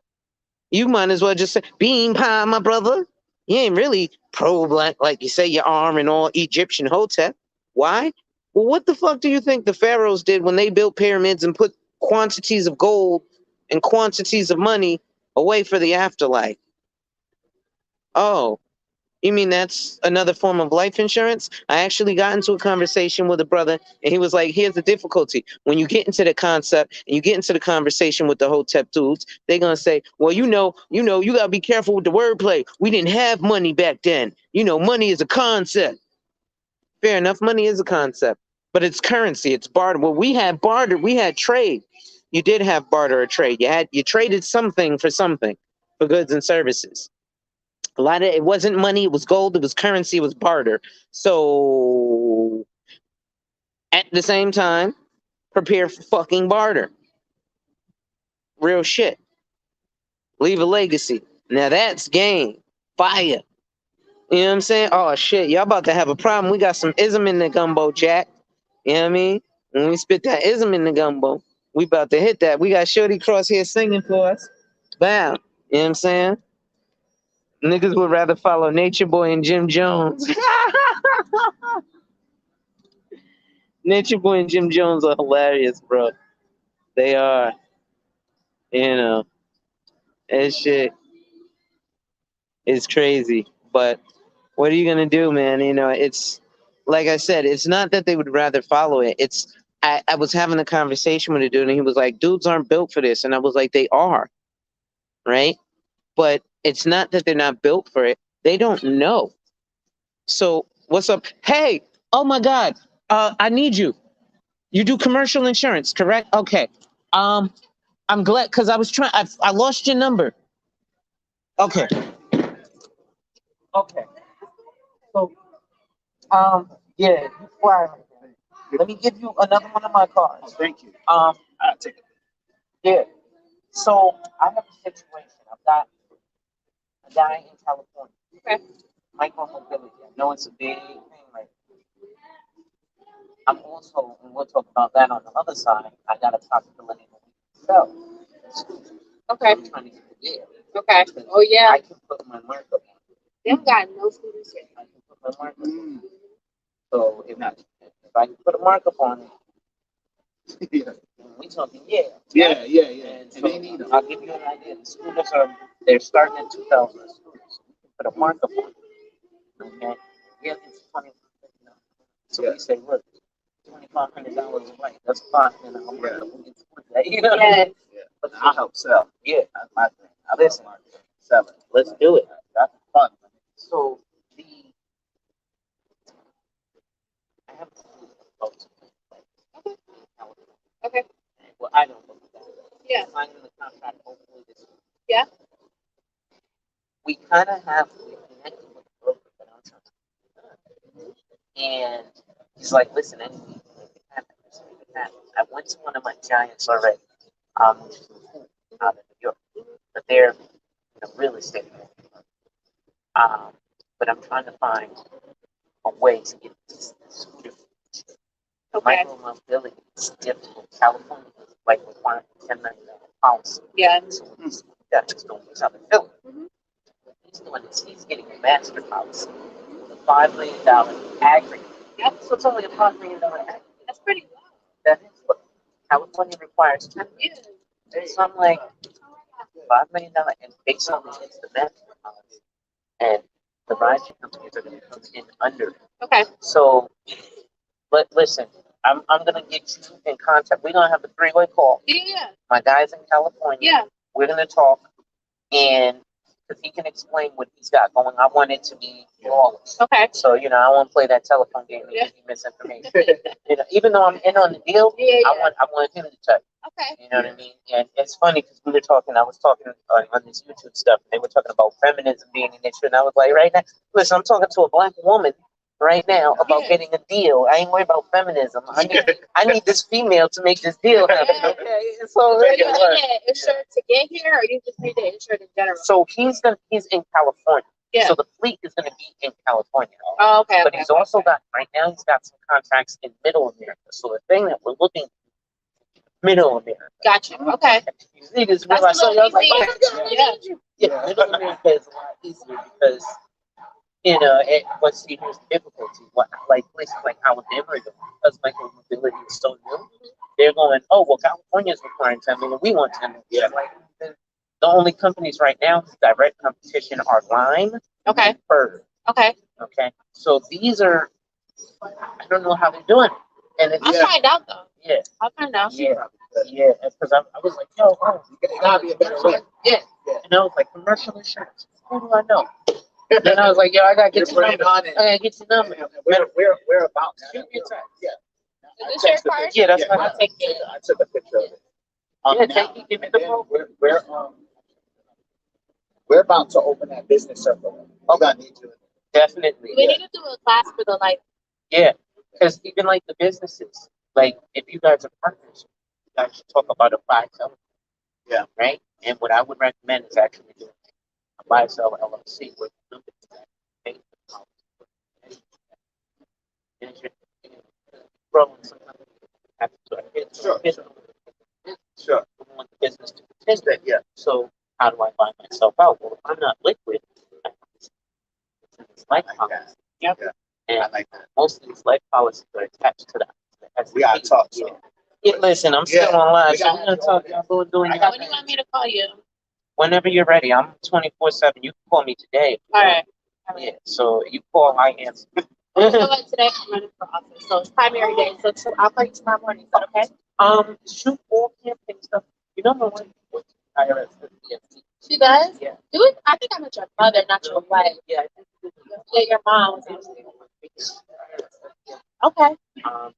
You might as well just say, "Bean pie, my brother." You ain't really pro-black like you say you are in all Egyptian Hotep. Why? Well, what the fuck do you think the pharaohs did when they built pyramids and put quantities of gold and quantities of money away for the afterlife? Oh, you mean that's another form of life insurance? I actually got into a conversation with a brother, and he was like, "Here's the difficulty. When you get into the concept and you get into the conversation with the Hotep dudes, they're gonna say, well, you gotta be careful with the wordplay. We didn't have money back then. Money is a concept. Fair enough, money is a concept, but it's currency. It's barter. Well, we had barter. We had trade. You did have barter or trade. You traded something for goods and services. A lot of it wasn't money, it was gold, it was currency, it was barter. So at the same time, prepare for fucking barter. Real shit. Leave a legacy. Now that's game. Fire. You know what I'm saying? Oh shit, y'all about to have a problem. We got some ism in the gumbo, Jack. You know what I mean? When we spit that ism in the gumbo, we about to hit that. We got Shorty Cross here singing for us. Bam. You know what I'm saying? Niggas would rather follow Nature Boy and Jim Jones. Nature Boy and Jim Jones are hilarious, bro. They are. That shit is crazy. But what are you gonna do, man? It's like I said, it's not that they would rather follow it. I was having a conversation with a dude and he was like, dudes aren't built for this. And I was like, they are, right? But it's not that they're not built for it. They don't know. So what's up? Hey, oh my God. I need you. You do commercial insurance, correct? Okay. I'm glad because I was trying. I lost your number. Okay. Okay. So, yeah. Let me give you another one of my cards. Thank you. I'll take it. Yeah. So I have a situation. I've got a guy in California. Okay. Micromobility. I know it's a big thing right now. I'm also, and we'll talk about that on the other side. I got a possibility that we can sell. Okay. I'm trying to get it there. Okay. Oh yeah. I can put my mark up. They don't got no scooters yet. I can put my mark up. So if not, if I can put a markup on it, we talking, Yeah. And so they need them. I'll give you an idea. The scooters they're starting at 2,000 scooters. Put a markup on it. Okay? Yeah, it's 20. So we say, look, $2,500 a bike. That's fine. And I'm Yeah. you know? Yeah. But I'll help sell. Yeah. That's my thing. Listen, Sell it. let's do it. That's fun. So I have Okay. well, I don't know that. Yeah. Signing the contract hopefully this week. Yeah. We kind of have connected with the broker that I'm trying to, and he's like, listen, anything can happen. I went to one of my giants already, out of New York, but they're in a real estate. But I'm trying to find a way to get this scooter. Okay. Micro mobility is difficult. California is like requiring $10 million policy. Yeah. So that's just doing this out of Philly. Mhm. He's doing this. He's getting a master policy with a $5 million aggregate. Yep. So it's only a $5 million aggregate. That's pretty low. That is what California requires 10 million. So I'm like, $5 million, and based on this, it's the master policy. And the rideshare companies are going to come in under. Okay. So, but listen, I'm gonna get you in contact. We're gonna have a three-way call. Yeah. My guy's in California. Yeah. We're gonna talk, and because he can explain what he's got going. I want it to be flawless. Okay. So I want to play that telephone game and give you misinformation. Even though I'm in on the deal, Yeah. I want him to tell you. Okay. You know what I mean? And it's funny because we were talking. I was talking on this YouTube stuff. And they were talking about feminism being an issue, and I was like, right now, listen, I'm talking to a black woman right now about getting a deal. I ain't worried about feminism. I need this female to make this deal happen. Yeah. Okay, so So you need an insurance to get here, or you just need the insurance in general? so he's in California. Yeah. So the fleet is gonna be in California. Oh, okay. But he's also got right now he's got some contracts in Middle America. So the thing that we're looking Middle America. Gotcha. Okay. You see this That's realize, a so I little was like, easier. oh my God, Yeah. yeah, Middle America is a lot easier because but see, here's the difficulty. Like places like Alabama, because micromobility is so new, they're going, oh well, California is requiring 10 million, we want 10 million. Yeah. Like the only companies right now with direct competition are Lime, Okay. Bird. Okay. Okay, so these are, I don't know how they're doing, and it's I'll find out though. yeah. I'll find out. Yeah, because I was like, yo, It gotta be a better way. yeah. And I was like, commercial insurance, who do I know? Then I was like, yo, I gotta get your number. I gotta get your number. We're about to. Shoot your text. Yeah. Is this your card? Yeah, that's Yeah, why I take it. I took a picture of it. Yeah, Now, take it, give me the and then phone. we're about to open that business circle. Oh, God, need to. Definitely. We need to do a class for the Yeah, because even like the businesses, like if you guys are partners, you guys should talk about a buy sell. Yeah. Right. And what I would recommend is actually doing a buy sell LLC with companies that pay the policy. And growing some companies have to Sure. we want the business to continue. Yeah. So how do I buy myself out? Well, if I'm not liquid, it's life policy. Yep. Yeah. And I like that. most of these life policies are attached to that. We gotta talk. Yeah. Yeah, listen, I'm still online, so we're gonna talk. Y'all doing When do you want me to call you? whenever you're ready. I'm 24/7. You can call me today. All right. Yeah. So you call, I answer. So like today I'm running for office, so it's primary day. So I'll call you tomorrow morning. Is that okay? Shoot all campaign stuff. You know my wife works at IRS. She does? Yeah. Do it? I think I met your mother, not your wife. Yeah. I think Yeah, your mom was actually. Okay.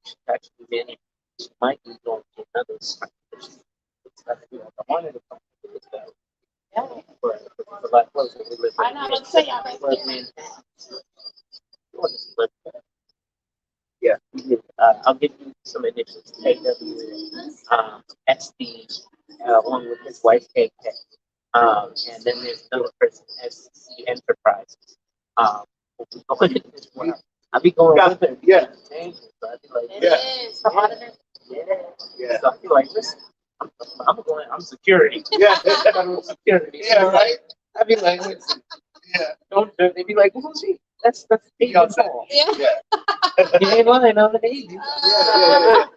She's actually been. She might be going to another site. I wanted to come to this guy. Yeah. But it's a lot closer. We live I know, let's say y'all right there. Yeah, I'll give you some initials. KW, SD, along with his wife, KK. And then there's another person, SC Enterprises. I'll be going with her. Yeah. So I'll be like, It Yeah. is. The auditor. Yeah. So I'll be like, listen, I'm security. Yeah. I'm security. Yeah, right? I'd be like, listen, Yeah. don't, they'd be like, who's he? That's You know what I'm saying? Yeah. you ain't lying on the age.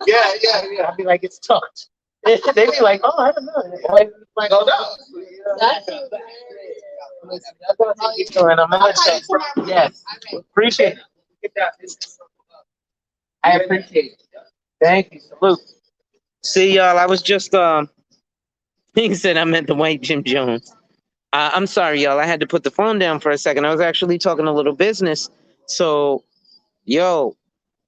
Yeah. I'd be like, it's tucked. They be like, oh, I don't know. Like, No, no. That's listen, that's what I'm doing. I'm I'll out. call you tomorrow morning. Yes, Okay. appreciate it. Get that business. I appreciate it. Thank you. Salute. See y'all. I was just he said I meant the white Jim Jones. I'm sorry, y'all. I had to put the phone down for a second. I was actually talking a little business. So, yo,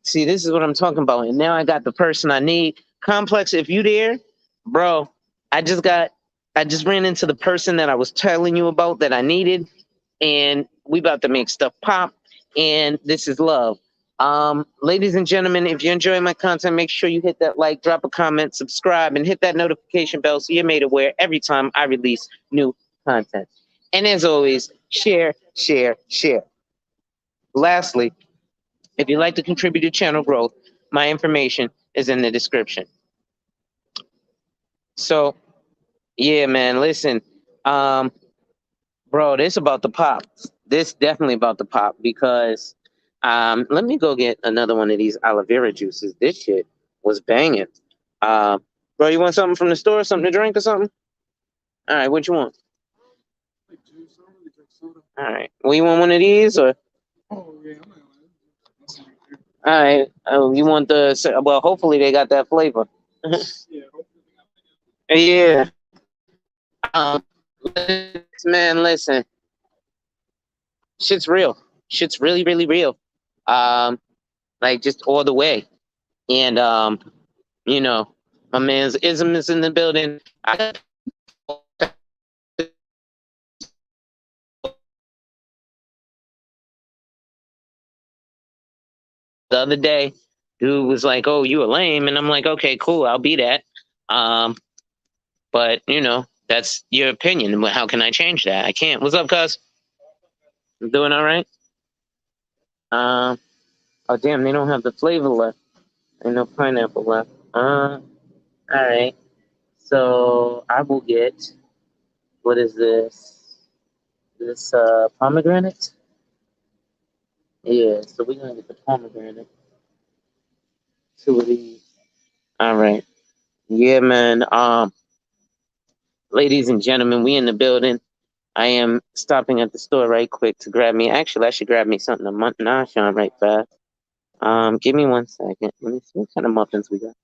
see, this is what I'm talking about. And now I got the person I need. Complex, if you there, bro, I just ran into the person that I was telling you about that I needed. And we about to make stuff pop. And this is love. Ladies and gentlemen, if you enjoy my content, make sure you hit that like, drop a comment, subscribe, and hit that notification bell so you're made aware every time I release new content. And as always, share, share, share. Lastly, if you'd like to contribute to channel growth, my information is in the description. So, yeah, man, listen, bro, this about to pop. This definitely about to pop because let me go get another one of these aloe vera juices. This shit was banging. Bro, you want something from the store, something to drink or something? All right, what you want? Like juice, I don't really drink soda. All right, well, you want one of these or? Oh, yeah, I'm not All right, you want the? Well, hopefully they got that flavor. yeah, hopefully. Yeah. Um, man, listen, shit's real. Shit's really, really real. Like just all the way. And you know, my man's ism is in the building. The other day, dude was like, "Oh, you a lame," and I'm like, "Okay, cool, I'll be that." But you know, that's your opinion. But how can I change that? I can't. What's up, cuz? I'm doing all right. Oh damn, they don't have the flavor left. Ain't no pineapple left. All right. So I will get what is this? This pomegranate? Yeah, so we're gonna get the pomegranate. Two of these. All right. Yeah, man. Ladies and gentlemen, we in the building. I am stopping at the store right quick to grab me. Actually, I should grab me something to nosh on right fast. Give me 1 second. Let me see what kind of muffins we got.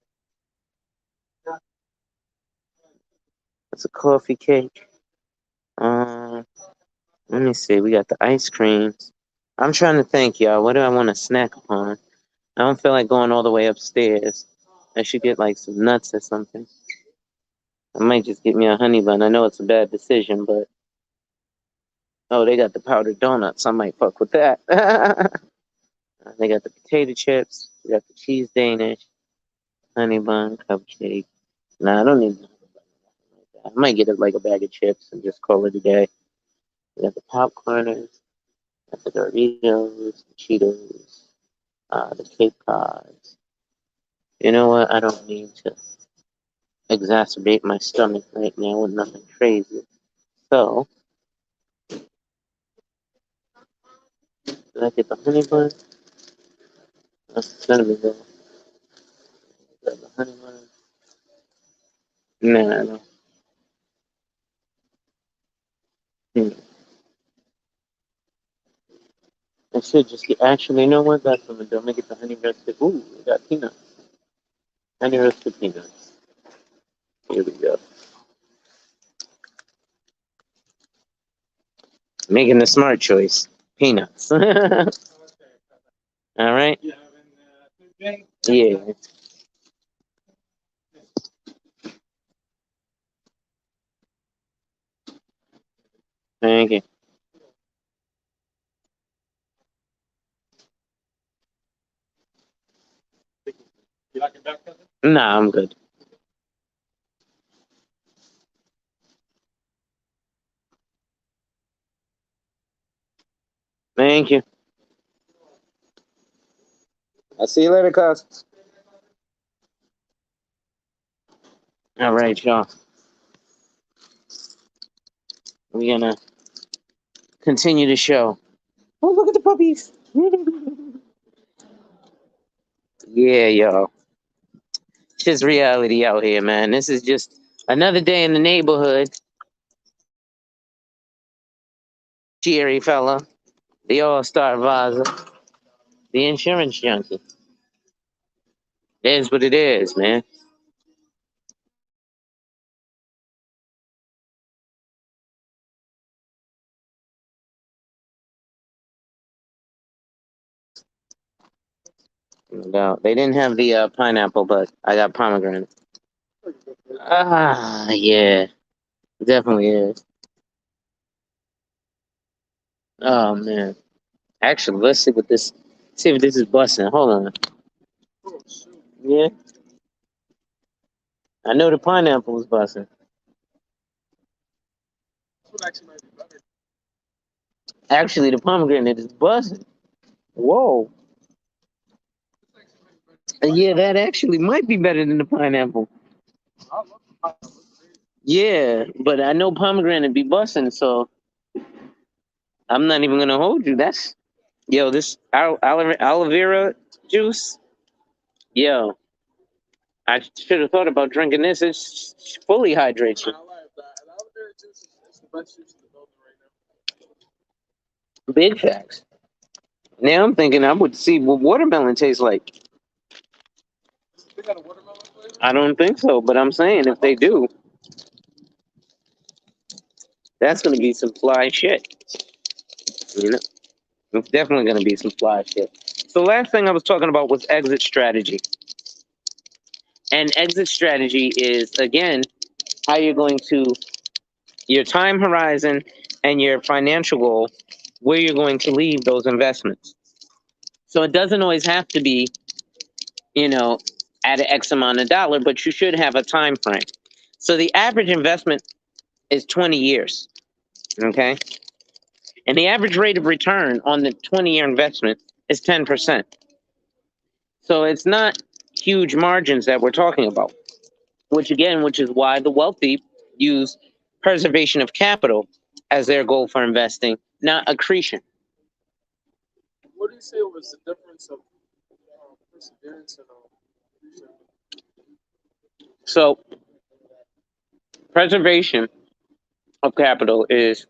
It's a coffee cake. Let me see. We got the ice creams. I'm trying to think, y'all. What do I want to snack upon? I don't feel like going all the way upstairs. I should get like some nuts or something. I might just get me a honey bun. I know it's a bad decision, but oh, they got the powdered donuts. I might fuck with that. They got the potato chips. They got the cheese Danish, honey bun, cupcake. Nah, I don't need nothing like that. I might get it like a bag of chips and just call it a day. We got the popcorners, got the Doritos, the Cheetos, the Cape Cods. You know what? I don't need to exacerbate my stomach right now with nothing crazy. So, did I get the honey bun? That's the cinnamon roll. Got the honey bun. Nah, no. Hmm. I should just get. Actually, you know what? That's what I'm gonna do. I'm gonna get the honey roasted. Ooh, we got peanuts. Honey roasted peanuts. Here we go. Making the smart choice. Peanuts. All right. Yeah. Thank you. Nah, I'm good. Thank you. I'll see you later, cuz. All right, y'all. We're gonna continue the show. Oh, look at the puppies. Yeah, y'all. It's just reality out here, man. This is just another day in the neighborhood. Cheery fella, the all-star advisor, the insurance junkie. It is what it is, man. No, they didn't have the pineapple, but I got pomegranate. Ah, yeah, definitely is. Oh man. Actually, let's see what this. See if this is busting. Hold on. Oh, shoot. Yeah, I know the pineapple was busting. This one actually might be better. Actually, the pomegranate is busting. Whoa. This actually might be better. Yeah, that actually might be better than the pineapple. I love the pineapple. It's crazy. Yeah, but I know pomegranate be busting, so I'm not even gonna hold you. That's yo, this aloe vera juice. Yo, I should have thought about drinking this. It's fully hydrates you. I like that. And out there, juice is the best juice in the building right now. Big facts. Now I'm thinking I would see what watermelon tastes like. They got a watermelon flavor? I don't think so, but I'm saying if they do, that's gonna be some fly shit. You know, it's definitely gonna be some fly shit. So last thing I was talking about was exit strategy. And exit strategy is again how you're going to your time horizon and your financial goal, where you're going to leave those investments. So it doesn't always have to be, you know, at an X amount of dollar, but you should have a time frame. So the average investment is 20 years. Okay. And the average rate of return on the 20-year investment is 10%. So it's not huge margins that we're talking about, which is why the wealthy use preservation of capital as their goal for investing, not accretion. What do you say was the difference of perseverance and appreciation? So preservation of capital is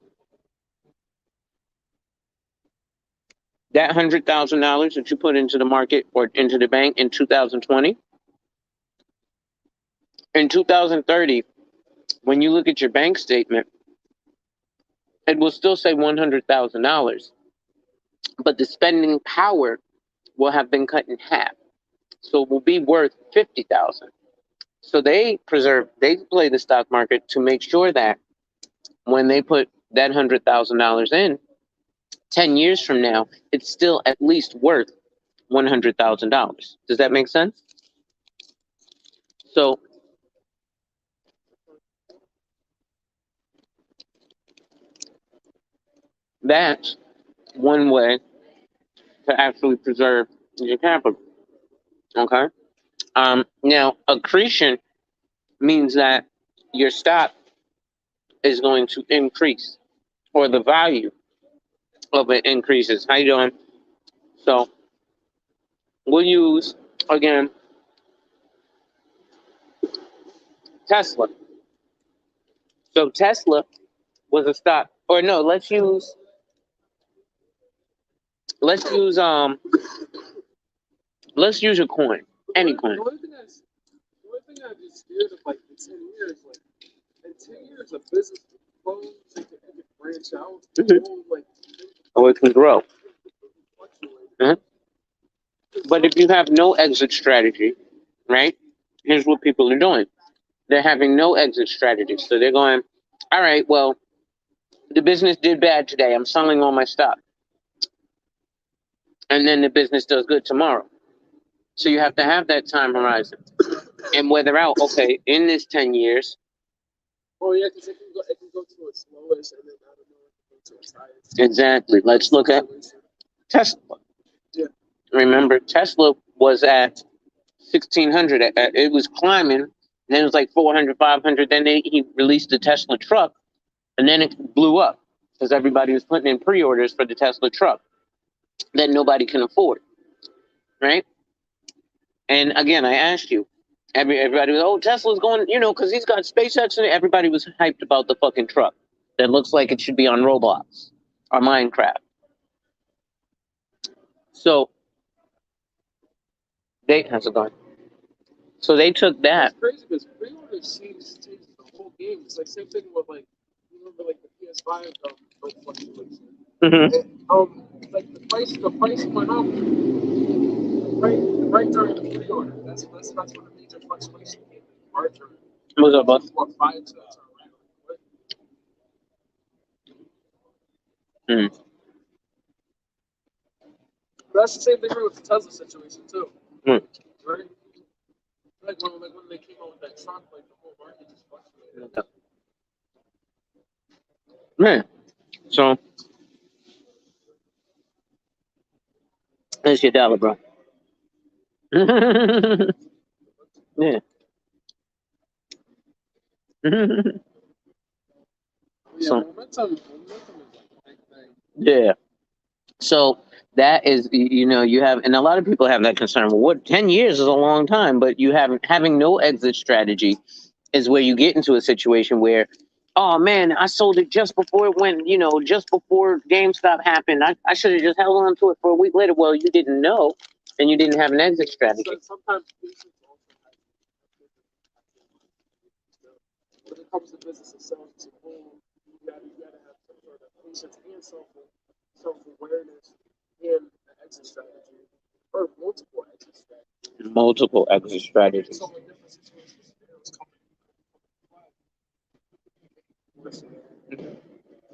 that $100,000 that you put into the market or into the bank in 2020. In 2030, when you look at your bank statement, it will still say $100,000, but the spending power will have been cut in half. So it will be worth 50,000. So they play the stock market to make sure that when they put that $100,000 in, 10 years from now, it's still at least worth $100,000. Does that make sense? So that's one way to actually preserve your capital. Okay. Now accretion means that your stock is going to increase, or the value of it increases. How you doing? So we'll use again Tesla. So Tesla was a stock, or no? Let's use let's use a coin, any coin. The only thing I'm just scared of, like, in 10 years, like, in 10 years, a business could close, it could branch out, like, Or it can grow. fluctuate. Mhm. But if you have no exit strategy, right? Here's what people are doing. They're having no exit strategy. So they're going, all right, well, the business did bad today. I'm selling all my stock. And then the business does good tomorrow. So you have to have that time horizon and weather out, okay, in this 10 years. Oh, yeah, because it can go to its lowest, and then I don't know, it can go to its highest. Exactly. Let's look at Tesla. Yeah. Remember, Tesla was at 1,600. It was climbing. Then it was like 400, 500. Then he released the Tesla truck, and then it blew up because everybody was putting in pre-orders for the Tesla truck. that nobody can afford, right? And again, I asked you, everybody was, oh, Tesla's going, because he's got SpaceX, and everybody was hyped about the fucking truck that looks like it should be on Roblox or Minecraft. So how's it going? So they took that. It's crazy because pre-order changes the whole game. It's like same thing with like, you remember like the PS5 fluctuation. Mm-hmm. Like the price went up right during the pre-order. That's when the major fluctuation came in March or What's up, bud? 5 cents Mm. But that's the same thing with the Tesla situation too, Mm. right? Like when they came out with that truck, like the whole market just fluctuated. Man, so there's your dollar, bro. Yeah. Yeah, So momentum is like a big thing. yeah. So that is, you have, and a lot of people have that concern. Well, 10 years is a long time, but having no exit strategy is where you get into a situation where, oh man, I sold it just before it went, just before GameStop happened. I should have just held on to it for a week later. Well, you didn't know, and you didn't have an exit strategy. So sometimes patience also has when it comes to business itself, it's a whole, you gotta have some sort of patience and self-awareness and an exit strategy, or multiple exit strategies. Multiple exit strategies. So many different situations,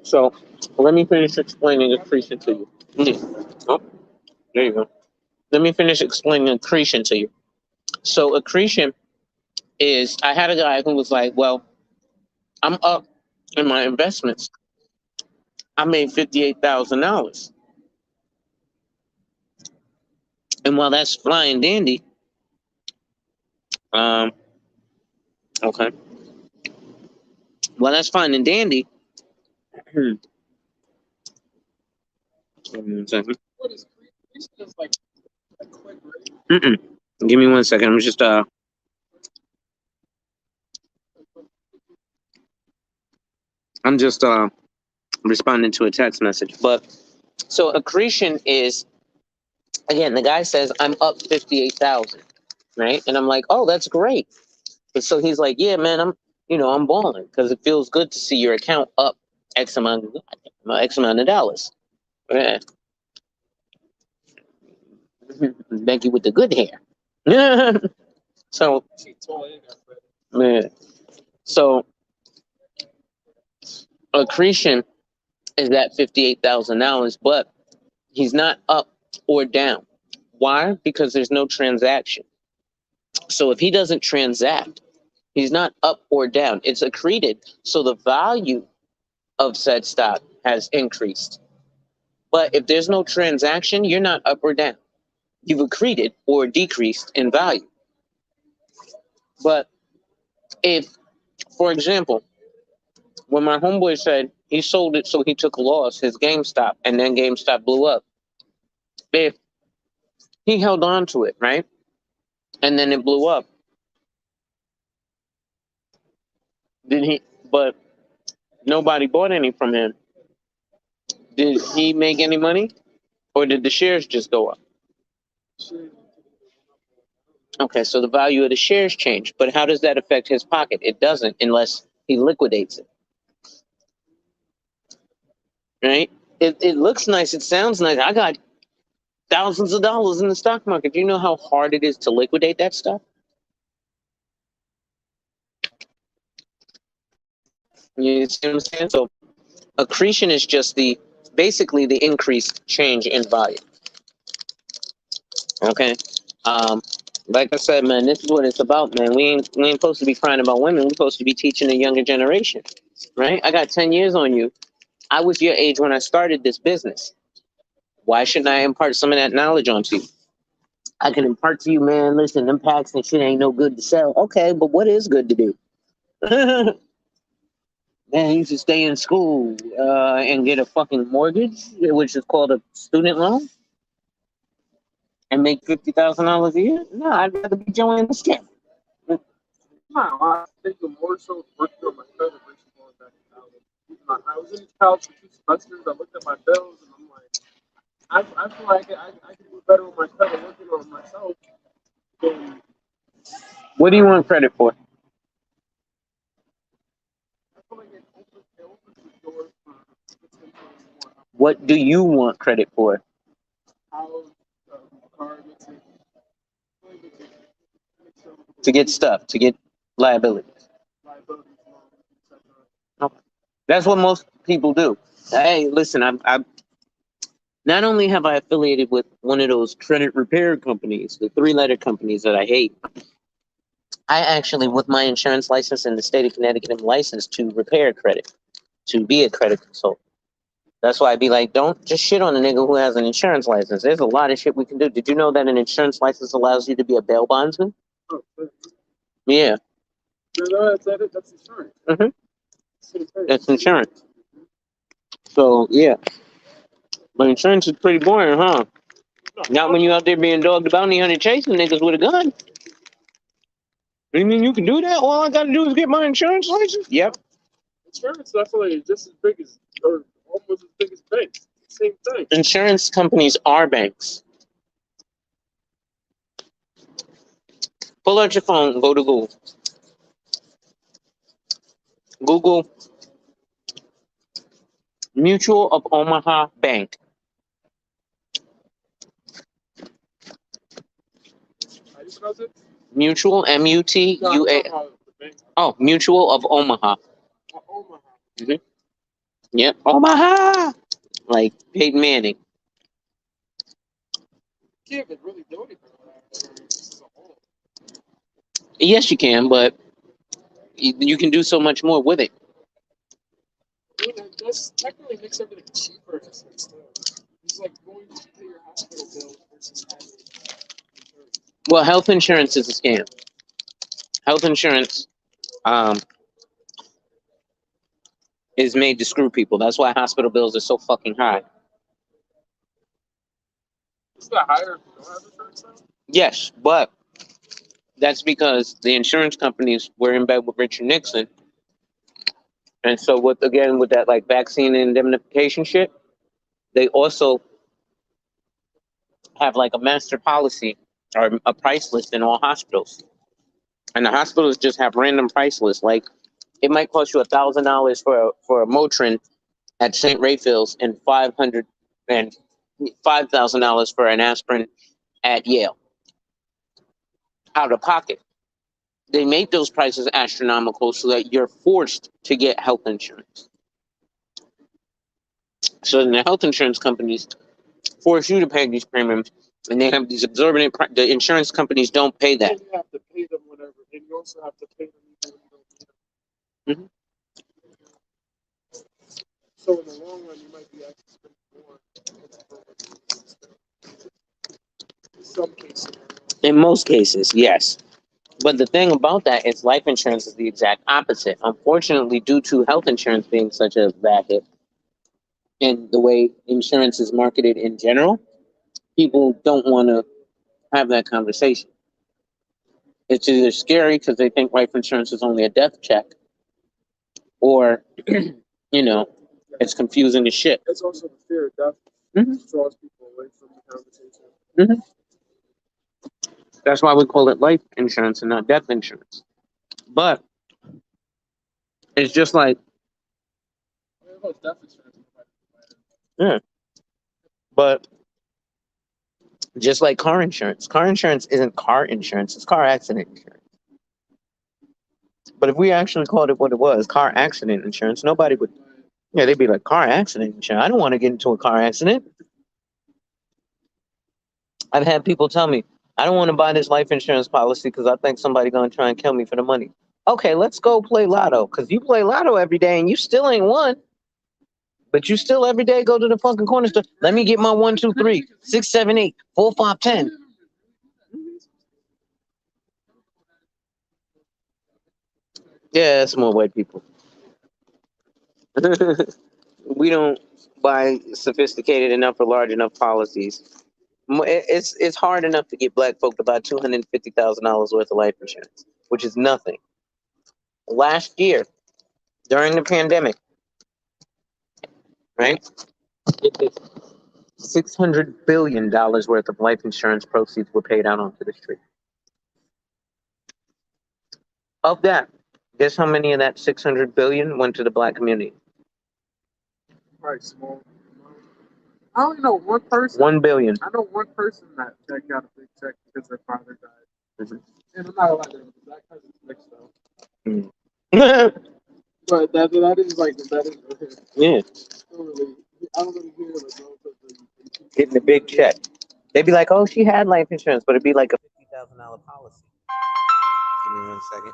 So let me finish explaining accretion to you. Oh, there you go. Let me finish explaining accretion to you. So accretion is, I had a guy who was like, well, I'm up in my investments. I made $58,000. And while that's flying dandy, okay. Well, that's fine and dandy. Give me 1 second. what is creation is like a quick rate. Give me 1 second. I'm just responding to a text message. But so accretion is, again, the guy says I'm up 58,000, right? And I'm like, oh, that's great. But so he's like, yeah, man, I'm balling because it feels good to see your account up X amount of dollars. Yeah. Becky with the good hair. So, She totally got credit. man. So accretion is that $58,000, but he's not up or down. Why? Because there's no transaction. So if he doesn't transact, he's not up or down. It's accreted. So the value of said stock has increased. But if there's no transaction, you're not up or down. You've accreted or decreased in value. But if, for example, when my homeboy said he sold it so he took a loss, his GameStop, and then GameStop blew up, if he held on to it, right? And then it blew up. But nobody bought any from him. Did he make any money? Or did the shares just go up? Okay, so the value of the shares changed. But how does that affect his pocket? It doesn't unless he liquidates it. Right? It looks nice. It sounds nice. I got thousands of dollars in the stock market. Do you know how hard it is to liquidate that stuff? You see what I'm saying? So accretion is just basically the increased change in value. Okay. Like I said, man, this is what it's about, man. We ain't supposed to be crying about women. We're supposed to be teaching the younger generation, right? I got 10 years on you. I was your age when I started this business. Why shouldn't I impart some of that knowledge onto you? I can impart to you, man, listen, them packs and shit ain't no good to sell. Okay, but what is good to do? Man, you should stay in school and get a fucking mortgage, which is called a student loan. and make $50,000 a year? No, I'd rather be joining the scam. No, I think more so working on my credit versus going back to college. I was in college for 2 semesters. I looked at my bills and I'm like, I feel like I can do better with my credit working on myself than What do you want credit for? I feel like it opens the door for potentially more What do you want credit for? house, car, mixing, To get stuff, to get liabilities. liabilities, loans, etc. Okay. That's what most people do. Hey, listen, I'm not only have I affiliated with one of those credit repair companies, the 3-letter companies that I hate, I actually, with my insurance license in the state of Connecticut, am licensed to repair credit, to be a credit consultant. That's why I'd be like, don't just shit on a nigga who has an insurance license. There's a lot of shit we can do. Did you know that an insurance license allows you to be a bail bondsman? Oh, Yeah. that's insurance. Mm-hmm. That's insurance. So, yeah. But insurance is pretty boring, huh? Not when you out there being dogged bounty hunter chasing niggas with a gun. You mean you can do that? All I gotta do is get my insurance license? Yep. Insurance definitely is just as big as, or almost as big as banks. Same thing. Insurance companies are banks. Pull out your phone and go to Google. Google Mutual of Omaha Bank. How do you pronounce it? Mutual, M-U-T-U-A. Oh, Mutual of Omaha. Omaha. Mm-hmm. Yep, Omaha! Like Peyton Manning. You can't even really do anything with that insurance as a whole. Yes, you can, but you can do so much more with it. I mean, it does technically makes everything cheaper in a sense, too. It's like going to pay your hospital bill versus having insurance. Well, health insurance is a scam. Health insurance is made to screw people. That's why hospital bills are so fucking high. Is that higher if you don't have insurance, though? Yes, but that's because the insurance companies were in bed with Richard Nixon. And so with that like vaccine indemnification shit, they also have like a master policy or a price list in all hospitals. And the hospitals just have random price lists. Like it might cost you $1,000 for a Motrin at St. Raphael's and $5,000 for an aspirin at Yale. Out of pocket. They make those prices astronomical so that you're forced to get health insurance. So then the health insurance companies force you to pay these premiums, and they have these exorbitant. The insurance companies don't pay that. And you have to pay them whenever, and you also have to pay them even when you don't need them. Mm-hmm. So in the long run, you might be actually spending more. In some cases. In most cases, yes. But the thing about that is life insurance is the exact opposite. Unfortunately, due to health insurance being such a racket and the way insurance is marketed in general, people don't want to have that conversation. It's either scary because they think life insurance is only a death check, or, it's confusing as shit. It's also the fear of death draws people away from the conversation. Mm-hmm. That's why we call it life insurance and not death insurance. But it's just like, Death insurance. yeah. But just like car insurance isn't car insurance; it's car accident insurance. But if we actually called it what it was, car accident insurance, nobody would. Yeah, they'd be like, car accident insurance. I don't want to get into a car accident. I've had people tell me, I don't want to buy this life insurance policy because I think somebody's going to try and kill me for the money. Okay, let's go play lotto, because you play lotto every day and you still ain't won. But you still every day go to the fucking corner store. Let me get my 1, 2, 3, 6, 7, 8, 4, 5, 10. Yeah, that's more white people. We don't buy sophisticated enough or large enough policies It's hard enough to get black folk to buy $250,000 worth of life insurance, which is nothing. Last year, during the pandemic, right? $600 billion worth of life insurance proceeds were paid out onto the street. Of that, guess how many of that 600 billion went to the black community? Right, small. I only know one person. 1 billion. I know one person that got a big check because their father died. Mhm. And I'm not allowed to that cousin's mixed though. Mm. But that is like that is Yeah, I don't really hear like getting a big check. They'd be like, "Oh, she had life insurance," but it'd be like a $50,000 policy. Give me 1 second.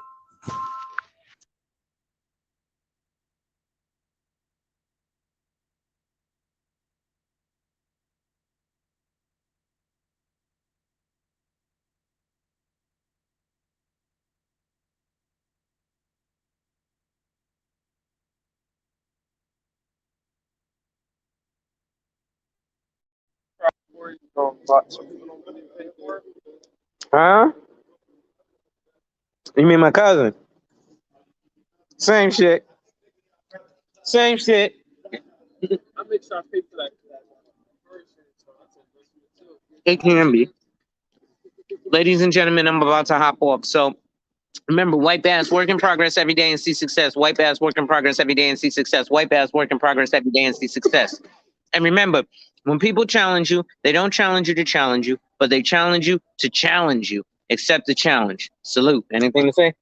Huh? You mean my cousin? Same shit. Same shit. I make sure I pay for that. It can be. Ladies and gentlemen, I'm about to hop off. So remember, white bass, work in progress every day and see success. White bass, work in progress every day and see success. White bass, work in progress every day and see success. And remember, when people challenge you, they don't challenge you to challenge you, but they challenge you to challenge you. Accept the challenge. Salute. Anything to say?